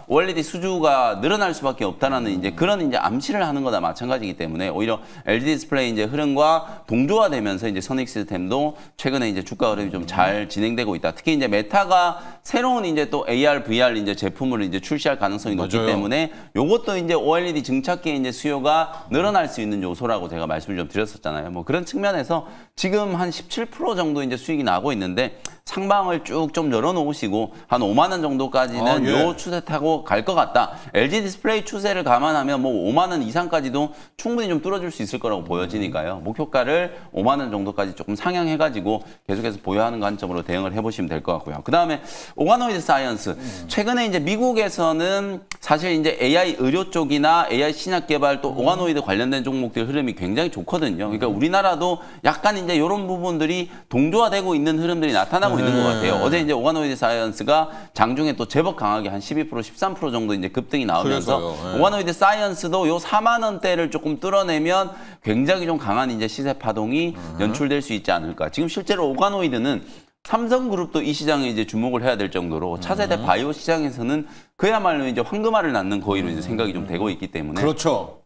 OLED 수주가 늘어날 수밖에 없다라는 이제 그런 이제 암시를 하는 거나 마찬가지이기 때문에 오히려 LG 디스플레이 이제 흐름과 동조화되면서 이제 선익 시스템도 최근에 이제 주가 흐름이 좀 잘 진행되고 있다. 특히 이제 메타가 새로운 이제 또 AR, VR 이제 제품을 이제 출시할 가능성이 높기 맞아요. 때문에 요것도 이제 OLED 증착기의 이제 수요가 늘어날 수 있는 요소라고 제가 말씀을 좀 드렸었잖아요. 뭐 그런 측면에서 지금 한 17% 정도 이제 수익이 나고 있는데 상방을 쭉 좀 열어놓으시고 한 5만 원 정도까지는 예. 요 추세 타고 갈 것 같다. LG 디스플레이 추세를 감안하면 뭐 5만 원 이상까지도 충분히 좀 뚫어줄 수 있을 거라고 보여지니까요. 목표가를 5만 원 정도까지 조금 상향해가지고 계속해서 보유하는 관점으로 대응을 해보시면 될 것 같고요. 그 다음에 오가노이드 사이언스. 최근에 이제 미국에서는 사실 이제 AI 의료 쪽이나 AI 신약 개발 또 오가노이드 관련된 종목들 흐름이 굉장히 좋거든요. 그러니까 우리나라도 약간 이제 이런 부분들이 동조화되고 있는 흐름들이 나타나고 있는 것 같아요. 어제 이제 오가노이드 사이언스가 장중에 또 제법 강하게 한 12%, 13% 정도 이제 급등이 나오면서 그래서요. 예. 오가노이드 사이언스도 요 4만 원대를 조금 뚫어내면 굉장히 좀 강한 이제 시세 파동이 연출될 수 있지 않을까. 지금 실제로 오가노이드는 삼성그룹도 이 시장에 이제 주목을 해야 될 정도로 차세대 바이오 시장에서는 그야말로 이제 황금알을 낳는 거위로 이제 생각이 좀 되고 있기 때문에 그렇죠.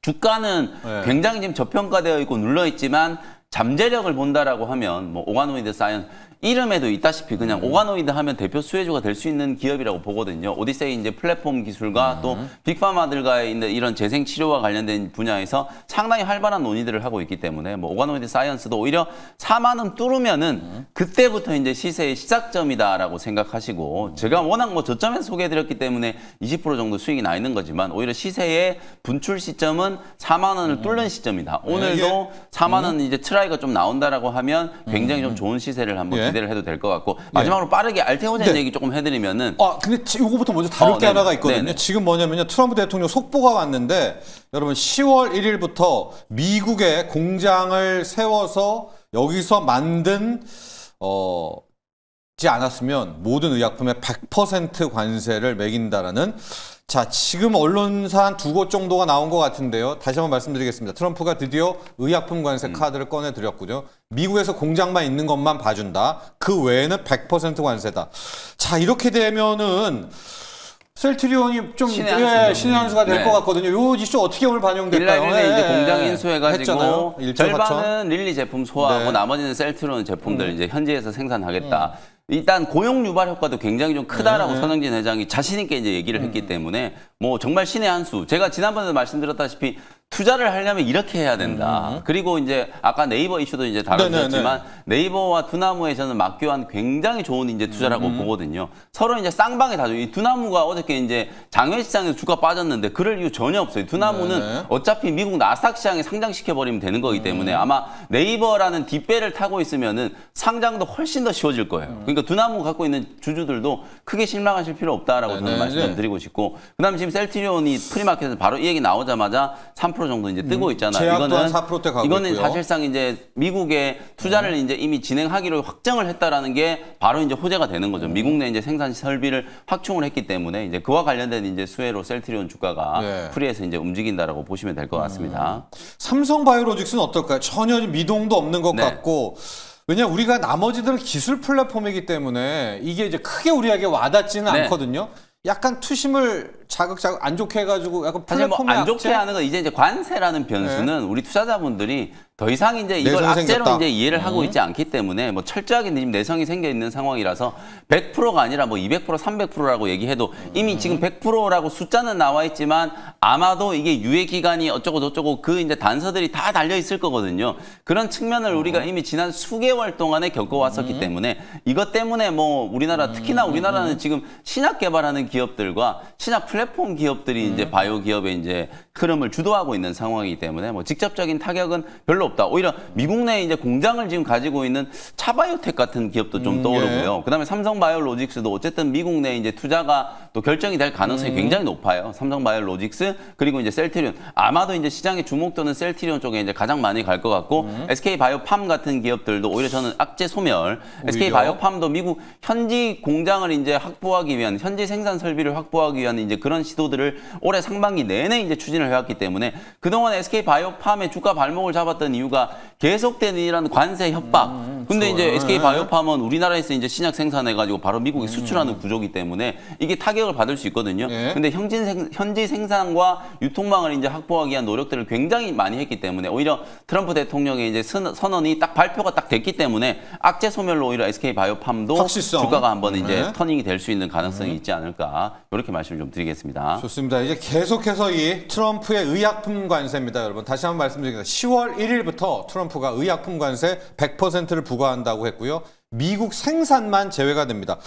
주가는 네. 굉장히 지금 저평가되어 있고 눌러 있지만 잠재력을 본다라고 하면 뭐 오가노이드 사이언스 이름에도 있다시피 그냥 오가노이드 하면 대표 수혜주가 될 수 있는 기업이라고 보거든요. 오디세이 이제 플랫폼 기술과 또 빅파마들과의 이런 재생 치료와 관련된 분야에서 상당히 활발한 논의들을 하고 있기 때문에 뭐 오가노이드 사이언스도 오히려 4만 원 뚫으면은 그때부터 이제 시세의 시작점이다라고 생각하시고 제가 워낙 뭐 저점에서 소개해드렸기 때문에 20% 정도 수익이 나 있는 거지만 오히려 시세의 분출 시점은 4만 원을 뚫는 시점이다. 오늘도 4만 원 이제 트라이가 좀 나온다라고 하면 굉장히 좀 좋은 시세를 한번 기대를 해도 될 것 같고 마지막으로 빠르게 알테오젠 얘기 조금 해드리면은 근데 이거부터 먼저 다룰 게 네네. 하나가 있거든요. 네네. 지금 뭐냐면요. 트럼프 대통령 속보가 왔는데 여러분 10월 1일부터 미국에 공장을 세워서 여기서 만든 지 않았으면 모든 의약품에 100% 관세를 매긴다라는 자, 지금 언론사 한 2곳 정도가 나온 것 같은데요. 다시 한번 말씀드리겠습니다. 트럼프가 드디어 의약품 관세 카드를 꺼내드렸군요. 미국에서 공장만 있는 것만 봐준다. 그 외에는 100% 관세다. 자, 이렇게 되면은 셀트리온이 좀 신의 한 수가 될 것 같거든요. 요 이슈 어떻게 오늘 반영될까요? 일라일에 이제 공장 인수해가지고 했잖아요. 절반은 릴리 제품 소화하고 나머지는 셀트리온 제품들 이제 현지에서 생산하겠다. 일단 고용 유발 효과도 굉장히 좀 크다라고 선영진 회장이 자신 있게 이제 얘기를 했기 때문에 뭐 정말 신의 한 수. 제가 지난번에도 말씀드렸다시피 투자를 하려면 이렇게 해야 된다. 그리고 이제 아까 네이버 이슈도 이제 다루셨지만 네이버와 두나무에 저는 맞교환 굉장히 좋은 이제 투자라고 보거든요. 서로 이제 쌍방에 다죠. 이 두나무가 어저께 이제 장외 시장에서 주가 빠졌는데 그럴 이유 전혀 없어요. 두나무는 어차피 미국 나스닥 시장에 상장시켜 버리면 되는 거기 때문에 아마 네이버라는 뒷배를 타고 있으면은 상장도 훨씬 더 쉬워질 거예요. 그러니까 두나무 갖고 있는 주주들도 크게 실망하실 필요 없다라고 저는 말씀 좀 드리고 싶고 그다음에 지금 셀트리온이 프리마켓에서 바로 이 얘기 나오자마자 3% 정도 이제 뜨고 있잖아요. 이거는 4%대 가고 이거는 있고요. 사실상 이제 미국에 투자를 이제 이미 진행하기로 확정을 했다라는 게 바로 이제 호재가 되는 거죠. 미국 내 이제 생산 설비를 확충을 했기 때문에 이제 그와 관련된 이제 수혜로 셀트리온 주가가 프리에서 이제 움직인다라고 보시면 될 것 같습니다. 삼성바이오로직스는 어떨까요? 전혀 미동도 없는 것 같고. 왜냐 우리가 나머지들은 기술 플랫폼이기 때문에 이게 이제 크게 우리에게 와닿지는 않거든요. 약간 투심을 자극자극 안 좋게 해가지고 약간 사실 뭐 플랫폼의 안 좋게 악재? 하는 건 이제 관세라는 변수는 우리 투자자분들이 더 이상 이제 이걸 내성이 악재로 생겼다. 이제 이해를 하고 있지 않기 때문에 뭐 철저하게 지금 내성이 생겨 있는 상황이라서 100%가 아니라 뭐 200%, 300%라고 얘기해도 이미 지금 100%라고 숫자는 나와 있지만 아마도 이게 유예 기간이 어쩌고 저쩌고 그 이제 단서들이 다 달려 있을 거거든요. 그런 측면을 우리가 이미 지난 수개월 동안에 겪어왔었기 때문에 이것 때문에 뭐 우리나라 특히나 우리나라는 지금 신약 개발하는 기업들과 신약 플랫폼 기업들이 이제 바이오 기업의 이제 흐름을 주도하고 있는 상황이기 때문에 뭐 직접적인 타격은 별로 없다. 오히려 미국 내에 이제 공장을 지금 가지고 있는 차바이오텍 같은 기업도 좀 떠오르고요. 그다음에 삼성바이오로직스도 어쨌든 미국 내에 이제 투자가 또 결정이 될 가능성이 굉장히 높아요. 삼성바이오로직스 그리고 이제 셀트리온 아마도 이제 시장에 주목도는 셀트리온 쪽에 이제 가장 많이 갈 것 같고 SK바이오팜 같은 기업들도 오히려 저는 악재 소멸. SK바이오팜도 미국 현지 공장을 이제 확보하기 위한 현지 생산 설비를 확보하기 위한 이제 그런 시도들을 올해 상반기 내내 이제 추진을 해왔기 때문에 그동안 SK바이오팜의 주가 발목을 잡았던 이유가 계속되는 이런 관세 협박. 근데 이제 SK바이오팜은 우리나라에서 이제 신약 생산해가지고 바로 미국에 수출하는 구조기 때문에 이게 타격을 받을 수 있거든요. 근데 현지 생산과 유통망을 이제 확보하기 위한 노력들을 굉장히 많이 했기 때문에 오히려 트럼프 대통령의 이제 선언이 딱 발표가 딱 됐기 때문에 악재 소멸로 오히려 SK바이오팜도 확실성. 주가가 한번 이제 터닝이 될 수 있는 가능성이 있지 않을까 이렇게 말씀을 좀 드리겠습니다. 좋습니다. 이제 계속해서 이 트럼프의 의약품 관세입니다, 여러분. 다시 한번 말씀드리겠습니다. 10월 1일부터 트럼프가 의약품 관세 100%를 부과한다고 했고요. 미국 생산만 제외가 됩니다.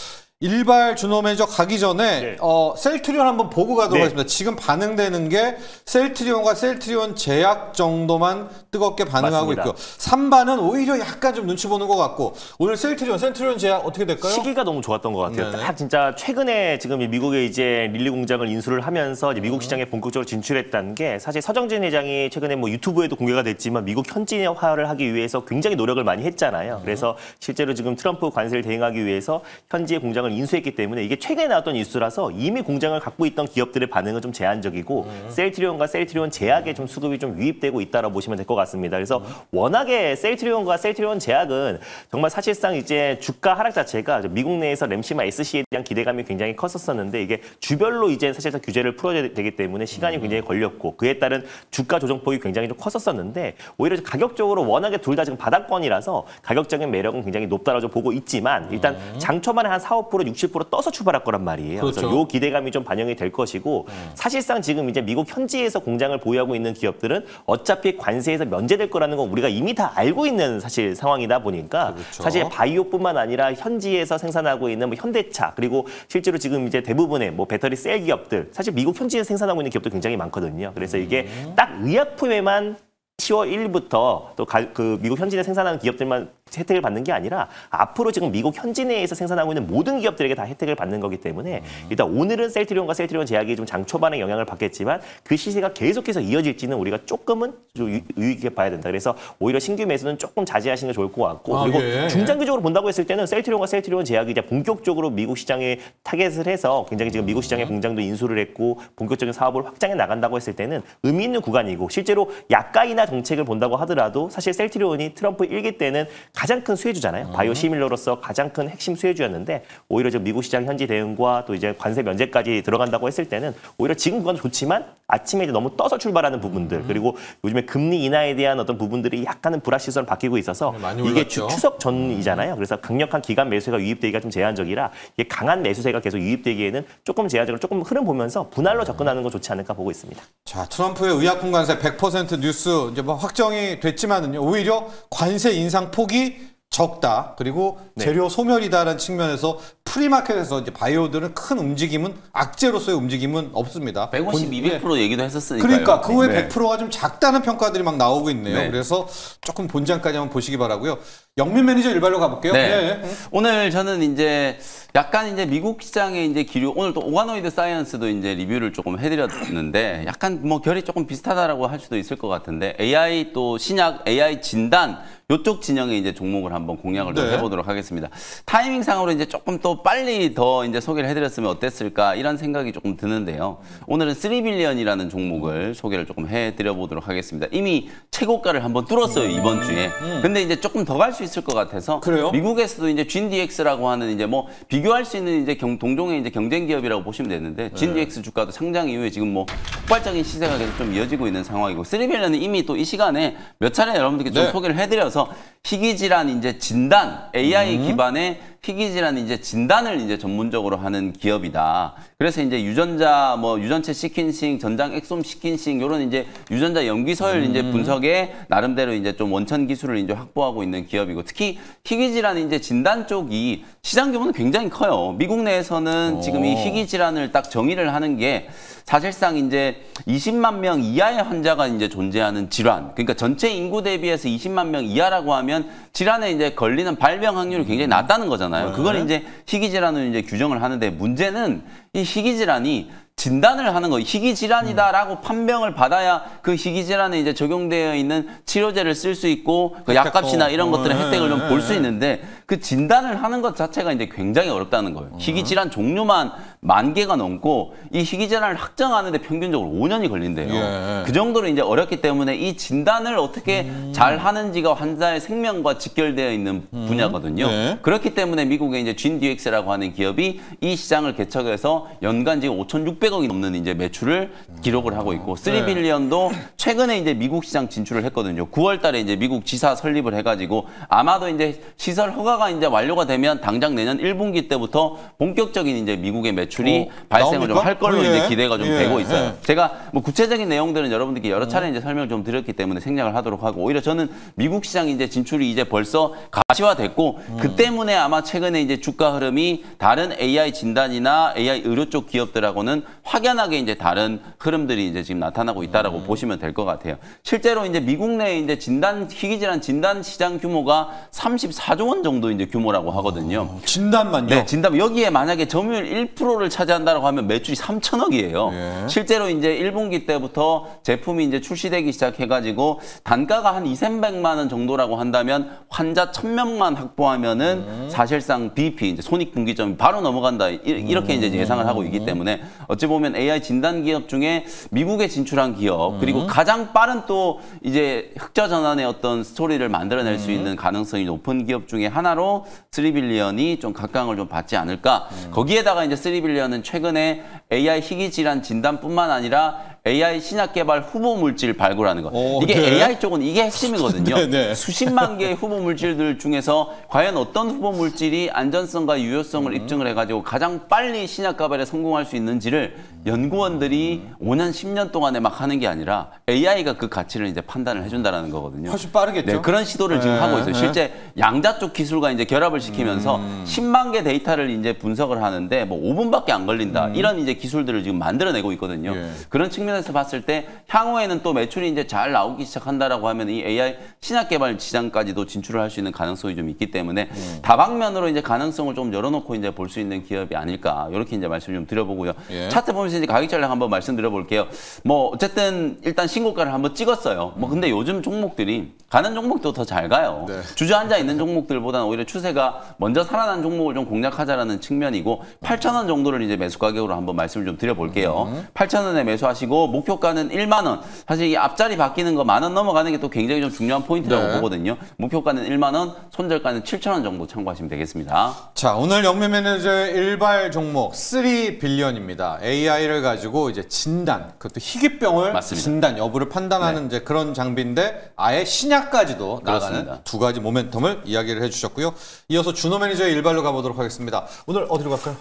일발 준호 매니저 가기 전에 셀트리온 한번 보고 가도록 하겠습니다. 지금 반응되는 게 셀트리온과 셀트리온 제약 정도만 뜨겁게 반응하고 맞습니다. 있고요. 3반은 오히려 약간 좀 눈치 보는 것 같고 오늘 셀트리온 제약 어떻게 될까요? 시기가 너무 좋았던 것 같아요. 네네. 딱 진짜 최근에 지금 미국에 이제 릴리 공장을 인수를 하면서 이제 미국 시장에 본격적으로 진출했다는 게 사실 서정진 회장이 최근에 뭐 유튜브에도 공개가 됐지만 미국 현지화를 하기 위해서 굉장히 노력을 많이 했잖아요. 그래서 실제로 지금 트럼프 관세를 대응하기 위해서 현지의 공장을 인수했기 때문에 이게 최근에 나왔던 뉴스라서 이미 공장을 갖고 있던 기업들의 반응은 좀 제한적이고 셀트리온과 셀트리온 제약에 좀 수급이 좀 유입되고 있다라고 보시면 될 것 같습니다. 그래서 워낙에 셀트리온과 셀트리온 제약은 정말 사실상 이제 주가 하락 자체가 미국 내에서 램시마 SC에 대한 기대감이 굉장히 컸었었는데 이게 주별로 이제 사실상 규제를 풀어야 되기 때문에 시간이 굉장히 걸렸고 그에 따른 주가 조정폭이 굉장히 좀 컸었었는데 오히려 가격적으로 워낙에 둘 다 지금 바닥권이라서 가격적인 매력은 굉장히 높다라고 보고 있지만 일단 장 초반에 한 4, 5%, 60% 떠서 출발할 거란 말이에요. 그렇죠. 그래서 이 기대감이 좀 반영이 될 것이고 사실상 지금 이제 미국 현지에서 공장을 보유하고 있는 기업들은 어차피 관세에서 면제될 거라는 건 우리가 이미 다 알고 있는 사실 상황이다 보니까 그렇죠. 사실 바이오뿐만 아니라 현지에서 생산하고 있는 뭐 현대차 그리고 실제로 지금 이제 대부분의 뭐 배터리 셀 기업들 사실 미국 현지에서 생산하고 있는 기업도 굉장히 많거든요. 그래서 이게 딱 의약품에만 10월 1일부터 또 그 미국 현지에 생산하는 기업들만 혜택을 받는 게 아니라 앞으로 지금 미국 현지 내에서 생산하고 있는 모든 기업들에게 다 혜택을 받는 거기 때문에 일단 오늘은 셀트리온과 셀트리온 제약이 좀 장 초반에 영향을 받겠지만 그 시세가 계속해서 이어질지는 우리가 조금은 좀 유의 깊게 봐야 된다. 그래서 오히려 신규 매수는 조금 자제하시는 게 좋을 것 같고 그리고 중장기적으로 본다고 했을 때는 셀트리온과 셀트리온 제약이 이제 본격적으로 미국 시장에 타겟을 해서 굉장히 지금 미국 시장의 공장도 인수를 했고 본격적인 사업을 확장해 나간다고 했을 때는 의미 있는 구간이고 실제로 약가이나 정책을 본다고 하더라도 사실 셀트리온이 트럼프 1기 때는 가장 큰 수혜주잖아요. 바이오 시밀러로서 가장 큰 핵심 수혜주였는데 오히려 지금 미국 시장 현지 대응과 또 이제 관세 면제까지 들어간다고 했을 때는 오히려 지금 그건 좋지만 아침에 이제 너무 떠서 출발하는 부분들 그리고 요즘에 금리 인하에 대한 어떤 부분들이 약간은 불확실성을 바뀌고 있어서 이게 추석 전이잖아요. 그래서 강력한 기간 매수세가 유입되기가 좀 제한적이라 이게 강한 매수세가 계속 유입되기에는 조금 제한적으로 조금 흐름 보면서 분할로 접근하는 거 좋지 않을까 보고 있습니다. 자, 트럼프의 의약품 관세 100% 뉴스 이제 뭐 확정이 됐지만은요. 오히려 관세 인상 폭이 적다. 그리고 재료 소멸이다라는 측면에서 프리마켓에서 이제 바이오들은 큰 움직임은 악재로서의 움직임은 없습니다. 150, 200% 얘기도 했었으니까요. 그러니까 그 후에 100%가 좀 작다는 평가들이 막 나오고 있네요. 네. 그래서 조금 본장까지 한번 보시기 바라고요. 영민 매니저 일발로 가볼게요. 네. 오늘 저는 이제 약간 이제 미국 시장의 이제 기류 오늘 또 오가노이드 사이언스도 이제 리뷰를 조금 해드렸는데 약간 뭐 결이 조금 비슷하다라고 할 수도 있을 것 같은데 AI 또 신약 AI 진단 요쪽 진영의 이제 종목을 한번 공략을 좀 해보도록 하겠습니다. 타이밍상으로 이제 조금 또 빨리 더 이제 소개를 해드렸으면 어땠을까 이런 생각이 조금 드는데요. 오늘은 3빌리언이라는 종목을 소개를 조금 해드려보도록 하겠습니다. 이미 최고가를 한번 뚫었어요, 이번 주에. 근데 이제 조금 더 갈 수 있을 것 같아서 그래요? 미국에서도 이제 GDX라고 하는 이제 뭐 비교할 수 있는 이제 동종의 이제 경쟁 기업이라고 보시면 되는데 GDX 주가도 상장 이후에 지금 뭐 폭발적인 시세가 계속 좀 이어지고 있는 상황이고 3빌리언은 이미 또 이 시간에 몇 차례 여러분들께 좀 소개를 해드려서 희귀질환 이제 진단 AI 기반의 희귀질환 이제 진단을 이제 전문적으로 하는 기업이다. 그래서 이제 유전자 뭐 유전체 시퀀싱, 전장 엑솜 시퀀싱 이런 이제 유전자 염기서열 이제 분석에 나름대로 이제 좀 원천 기술을 이제 확보하고 있는 기업이고 특히 희귀질환 이제 진단 쪽이 시장 규모는 굉장히 커요. 미국 내에서는 지금 이 희귀질환을 딱 정의를 하는 게 사실상 이제 20만 명 이하의 환자가 이제 존재하는 질환. 그러니까 전체 인구 대비해서 20만 명 이하라고 하면 질환에 이제 걸리는 발병 확률이 굉장히 낮다는 거잖아요. 그걸 이제 희귀질환으로 이제 규정을 하는데 문제는 이 희귀질환이 진단을 하는 거예요. 희귀질환이다라고 판명을 받아야 그 희귀질환에 이제 적용되어 있는 치료제를 쓸 수 있고 그 약값이나 이런 것들의 혜택을 좀 볼 수 있는데 그 진단을 하는 것 자체가 이제 굉장히 어렵다는 거예요. 희귀질환 종류만 10,000개가 넘고 이 희귀질환을 확정하는데 평균적으로 5년이 걸린대요. 그 정도로 이제 어렵기 때문에 이 진단을 어떻게 잘 하는지가 환자의 생명과 직결되어 있는 분야거든요. 그렇기 때문에 미국의 이제 GDX라고 하는 기업이 이 시장을 개척해서 연간 지금 5,600억이 넘는 이제 매출을 기록을 하고 있고 3빌리언도 최근에 이제 미국 시장 진출을 했거든요. 9월 달에 이제 미국 지사 설립을 해가지고 아마도 이제 시설 허가가 이제 완료가 되면 당장 내년 1분기 때부터 본격적인 이제 미국의 매출이 발생을 좀 할 걸로 이제 기대가 좀 되고 있어요. 제가 뭐 구체적인 내용들은 여러분들께 여러 차례 이제 설명을 좀 드렸기 때문에 생략을 하도록 하고 오히려 저는 미국 시장 이제 진출이 이제 벌써 가시화됐고 그 때문에 아마 최근에 이제 주가 흐름이 다른 AI 진단이나 AI 의료 쪽 기업들하고는 확연하게 이제 다른 흐름들이 이제 지금 나타나고 있다라고 보시면 될 것 같아요. 실제로 이제 미국 내 이제 희귀질환 진단 시장 규모가 34조 원 정도 이제 규모라고 하거든요. 진단만요? 네, 진단. 여기에 만약에 점유율 1%를 차지한다고 하면 매출이 3천억이에요. 실제로 이제 1분기 때부터 제품이 이제 출시되기 시작해가지고 단가가 한 2,300만 원 정도라고 한다면 환자 1,000명만 확보하면은 사실상 BP 이제 손익분기점이 바로 넘어간다. 이렇게 이제 예상을 하고 있기 때문에 어찌 보면 AI 진단 기업 중에 미국에 진출한 기업 그리고 가장 빠른 또 이제 흑자 전환의 어떤 스토리를 만들어낼 수 있는 가능성이 높은 기업 중에 하나로 3빌리언이 좀 각광을 좀 받지 않을까. 거기에다가 이제 3빌리언은 최근에 AI 희귀 질환 진단뿐만 아니라 AI 신약 개발 후보 물질 발굴하는 거. 이게 AI 쪽은 이게 핵심이거든요. 수십만 개의 후보 물질들 중에서 과연 어떤 후보 물질이 안전성과 유효성을 입증을 해가지고 가장 빨리 신약 개발에 성공할 수 있는지를 연구원들이 5년, 10년 동안에 막 하는 게 아니라 AI가 그 가치를 이제 판단을 해준다라는 거거든요. 훨씬 빠르겠죠. 네, 그런 시도를 지금 하고 있어요. 실제 양자 쪽 기술과 이제 결합을 시키면서 10만 개 데이터를 이제 분석을 하는데 뭐 5분밖에 안 걸린다. 이런 이제 기술들을 지금 만들어내고 있거든요. 그런 측면에서 봤을 때 향후에는 또 매출이 이제 잘 나오기 시작한다라고 하면 이 AI 신약 개발 시장까지도 진출을 할 수 있는 가능성이 좀 있기 때문에 다방면으로 이제 가능성을 좀 열어놓고 이제 볼 수 있는 기업이 아닐까 이렇게 이제 말씀 좀 드려보고요. 차트 보면서 이제 가격 전략 한번 말씀드려볼게요. 뭐 어쨌든 일단 신고가를 한번 찍었어요. 뭐 근데 요즘 종목들이 가는 종목도 더 잘 가요. 주저앉아 있는 종목들보다는 오히려 추세가 먼저 살아난 종목을 좀 공략하자라는 측면이고 8,000원 정도를 이제 매수 가격으로 한번 말씀을 좀 드려볼게요. 8,000원에 매수하시고 목표가는 1만 원. 사실 이 앞자리 바뀌는 거 10,000원 넘어가는 게 또 굉장히 좀 중요한 포인트라고 보거든요. 목표가는 1만 원, 손절가는 7,000원 정도 참고하시면 되겠습니다. 자, 오늘 영매 매니저의 일발 종목 3빌리언입니다. AI를 가지고 이제 진단, 그것도 희귀병을 맞습니다. 진단 여부를 판단하는 이제 그런 장비인데 아예 신약까지도 나가는 두 가지 모멘텀을 이야기를 해주셨고요. 이어서 준호 매니저의 일발로 가보도록 하겠습니다. 오늘 어디로 갈까요?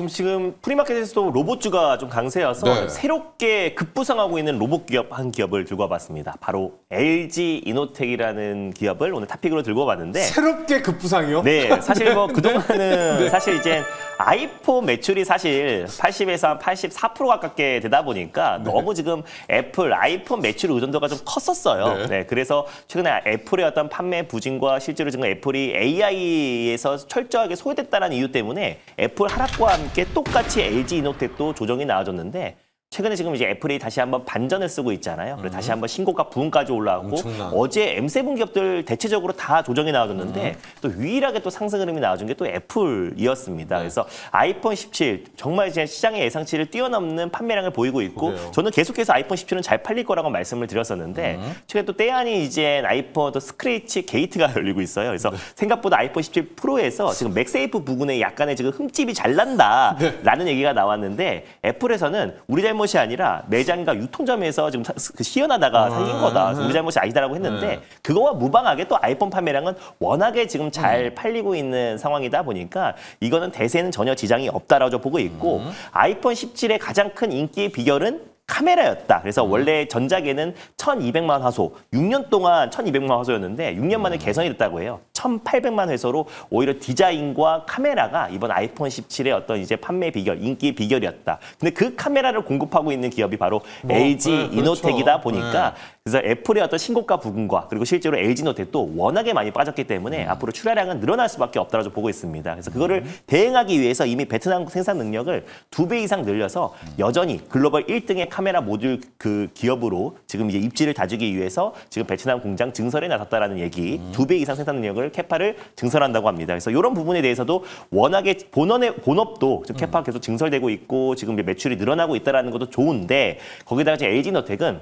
지금 프리마켓에서도 로봇주가 좀 강세여서 새롭게 급부상하고 있는 로봇 기업 한 기업을 들고 와봤습니다. 바로 LG 이노텍이라는 기업을 오늘 탑픽으로 들고 와봤는데 새롭게 급부상이요? 네, 사실 뭐 그동안은 사실 이제 아이폰 매출이 사실 80에서 한 84% 가깝게 되다 보니까 너무 지금 애플 아이폰 매출 의존도가 좀 컸었어요. 네, 그래서 최근에 애플의 어떤 판매 부진과 실제로 지금 애플이 AI에서 철저하게 소외됐다는 이유 때문에 애플 하락과 함께 똑같이 LG 이노텍도 조정이 나와줬는데 최근에 지금 이제 애플이 다시 한번 반전을 쓰고 있잖아요. 그래서 다시 한번 신고가 부근까지 올라왔고 엄청난. 어제 M7 기업들 대체적으로 다 조정이 나와줬는데 또 유일하게 또 상승 흐름이 나와준 게 또 애플이었습니다. 그래서 아이폰 17 정말 이제 시장의 예상치를 뛰어넘는 판매량을 보이고 있고 그래요. 저는 계속해서 아이폰 17은 잘 팔릴 거라고 말씀을 드렸었는데 최근에 또 때아니 이제 아이폰 또 스크래치 게이트가 열리고 있어요. 그래서 생각보다 아이폰 17 프로에서 지금 맥세이프 부분에 약간의 지금 흠집이 잘 난다라는 얘기가 나왔는데 애플에서는 우리 잘못이 아니라 매장과 유통점에서 지금 시연하다가 생긴 거다. 그래서 우리 잘못이 아니다라고 했는데 그거와 무방하게 또 아이폰 판매량은 워낙에 지금 잘 팔리고 있는 상황이다 보니까 이거는 대세는 전혀 지장이 없다라고 보고 있고 아이폰 17의 가장 큰 인기의 비결은 카메라였다. 그래서 원래 전작에는 1200만 화소, 6년 동안 1200만 화소였는데 6년 만에 개선이 됐다고 해요. 1800만 회소로 오히려 디자인과 카메라가 이번 아이폰 17의 어떤 이제 판매 비결, 인기 비결이었다. 근데 그 카메라를 공급하고 있는 기업이 바로 LG 그렇죠. 이노텍이다 보니까 그래서 애플의 어떤 신고가 부근과 그리고 실제로 LG 이노텍도 워낙에 많이 빠졌기 때문에 앞으로 출하량은 늘어날 수밖에 없다라고 보고 있습니다. 그래서 그거를 대응하기 위해서 이미 베트남 생산 능력을 2배 이상 늘려서 여전히 글로벌 1등의 카메라 모듈 그 기업으로 지금 이제 입지를 다지기 위해서 지금 베트남 공장 증설에 나섰다라는 얘기, 2배 이상 생산 능력을 캐파를 증설한다고 합니다. 그래서 이런 부분에 대해서도 워낙에 본업도 지금 캐파가 계속 증설되고 있고 지금 이제 매출이 늘어나고 있다라는 것도 좋은데 거기다가 이제 LG 이노텍은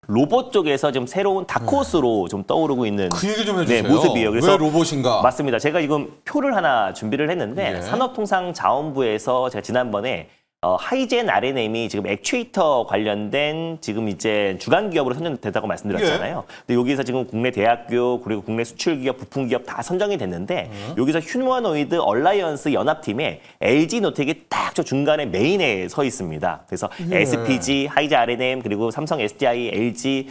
로봇 쪽에서 좀 새로운 다크호스로 좀 떠오르고 있는 그 얘기 좀 해주세요. 모습이에요. 그래서 왜 로봇인가? 맞습니다. 제가 지금 표를 하나 준비를 했는데 예. 산업통상자원부에서 제가 지난번에 하이젠 RNM이 지금 액추에이터 관련된 지금 이제 주간 기업으로 선정됐다고 말씀드렸잖아요. 근데 여기서 지금 국내 대학교 그리고 국내 수출 기업, 부품 기업 다 선정이 됐는데 여기서 휴머노이드 얼라이언스 연합팀에 LG 노텍이 딱 저 중간에 메인에 서 있습니다. 그래서 SPG, 하이젠 RNM 그리고 삼성 SDI, LG,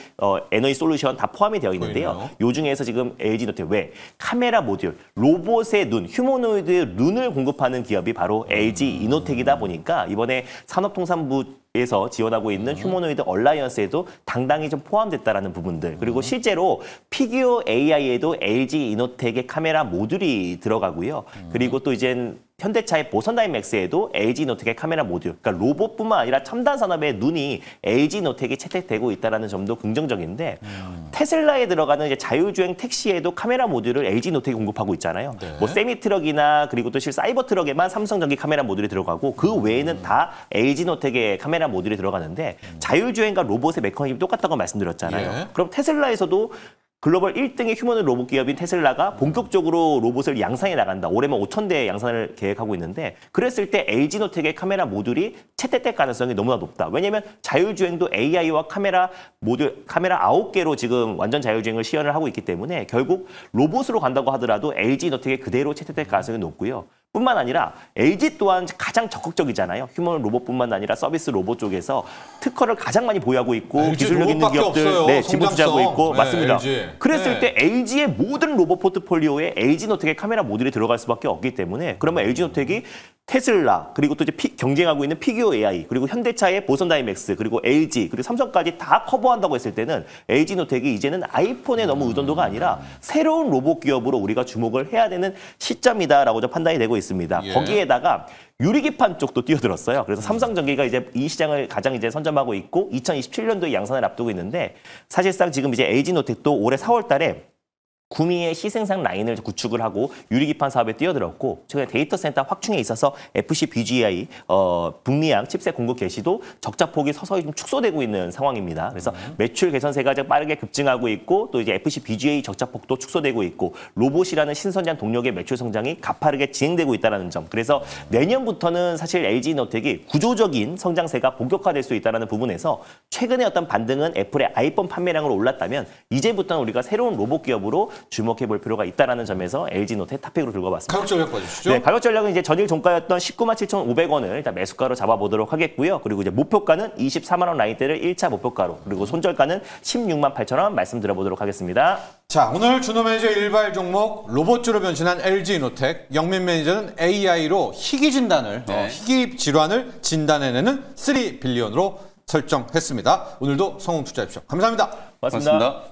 에너지 솔루션 다 포함이 되어 있는데요. 요 중에서 지금 LG 노텍 왜 카메라 모듈, 로봇의 눈, 휴머노이드의 눈을 공급하는 기업이 바로 LG 이노텍이다 보니까 이번에 산업통상부에서 지원하고 있는 휴머노이드 얼라이언스에도 당당히 좀 포함됐다라는 부분들. 그리고 실제로 피규어 AI에도 LG 이노텍의 카메라 모듈이 들어가고요. 그리고 또 이젠 현대차의 보선 다이맥스에도 LG 이노텍의 카메라 모듈, 그러니까 로봇뿐만 아니라 첨단 산업의 눈이 LG 이노텍이 채택되고 있다는 점도 긍정적인데 테슬라에 들어가는 이제 자율주행 택시에도 카메라 모듈을 LG 이노텍이 공급하고 있잖아요. 네. 뭐 세미 트럭이나 그리고 또 실 사이버 트럭에만 삼성전기 카메라 모듈이 들어가고 그 외에는 다 LG 이노텍의 카메라 모듈이 들어가는데 자율주행과 로봇의 메커니즘이 똑같다고 말씀드렸잖아요. 예. 그럼 테슬라에서도 글로벌 1등의 휴머노이드 로봇 기업인 테슬라가 본격적으로 로봇을 양산해 나간다. 올해만 5,000대 양산을 계획하고 있는데 그랬을 때 LG노텍의 카메라 모듈이 채택될 가능성이 너무나 높다. 왜냐하면 자율주행도 AI와 카메라 모듈, 카메라 9개로 지금 완전 자율주행을 시연을 하고 있기 때문에 결국 로봇으로 간다고 하더라도 LG노텍에 그대로 채택될 가능성이 높고요. 뿐만 아니라 LG 또한 가장 적극적이잖아요. 휴머노이드 로봇뿐만 아니라 서비스 로봇 쪽에서 특허를 가장 많이 보유하고 있고 LG 기술력 있는 로봇밖에 기업들 없어요. 진보 투자하고 있고 네, 맞습니다. LG. 그랬을 네. 때 LG의 모든 로봇 포트폴리오에 LG노텍의 카메라 모듈이 들어갈 수밖에 없기 때문에 그러면 LG노텍이 테슬라 그리고 또 이제 경쟁하고 있는 피규어 AI 그리고 현대차의 보선 다이맥스 그리고 LG 그리고 삼성까지 다 커버한다고 했을 때는 LG노텍이 이제는 아이폰에 너무 의존도가 아니라 새로운 로봇 기업으로 우리가 주목을 해야 되는 시점이다라고 판단이 되고 있습니다. 예. 거기에다가 유리기판 쪽도 뛰어들었어요. 그래서 삼성전기가 이제 이 시장을 가장 이제 선점하고 있고 2027년도에 양산을 앞두고 있는데 사실상 지금 이제 LG노텍도 올해 4월달에 구미의 시생산 라인을 구축을 하고 유리기판 사업에 뛰어들었고 최근에 데이터 센터 확충에 있어서 FC BGI 북미양 칩셋 공급 개시도 적자폭이 서서히 좀 축소되고 있는 상황입니다. 그래서 매출 개선세가 빠르게 급증하고 있고 또 이제 FC BGA 적자폭도 축소되고 있고 로봇이라는 신선장 동력의 매출 성장이 가파르게 진행되고 있다는 점. 그래서 내년부터는 사실 LG노텍이 구조적인 성장세가 본격화될 수 있다는 부분에서 최근에 어떤 반등은 애플의 아이폰 판매량으로 올랐다면 이제부터는 우리가 새로운 로봇 기업으로 주목해 볼 필요가 있다는 점에서 LG노텍 탑픽으로 들고 왔습니다. 가격 전략 봐주시죠. 네, 가격 전략은 이제 전일 종가였던 197,500원을 일단 매수가로 잡아보도록 하겠고요. 그리고 이제 목표가는 24만 원 라인대를 1차 목표가로 그리고 손절가는 16만 8천 원 말씀드려보도록 하겠습니다. 자, 오늘 준호 매니저 일발 종목 로봇주로 변신한 LG노텍, 영민 매니저는 AI로 희귀 진단을 희귀 질환을 진단해내는 3빌리언으로 설정했습니다. 오늘도 성공 투자해주십시오. 감사합니다. 고맙습니다.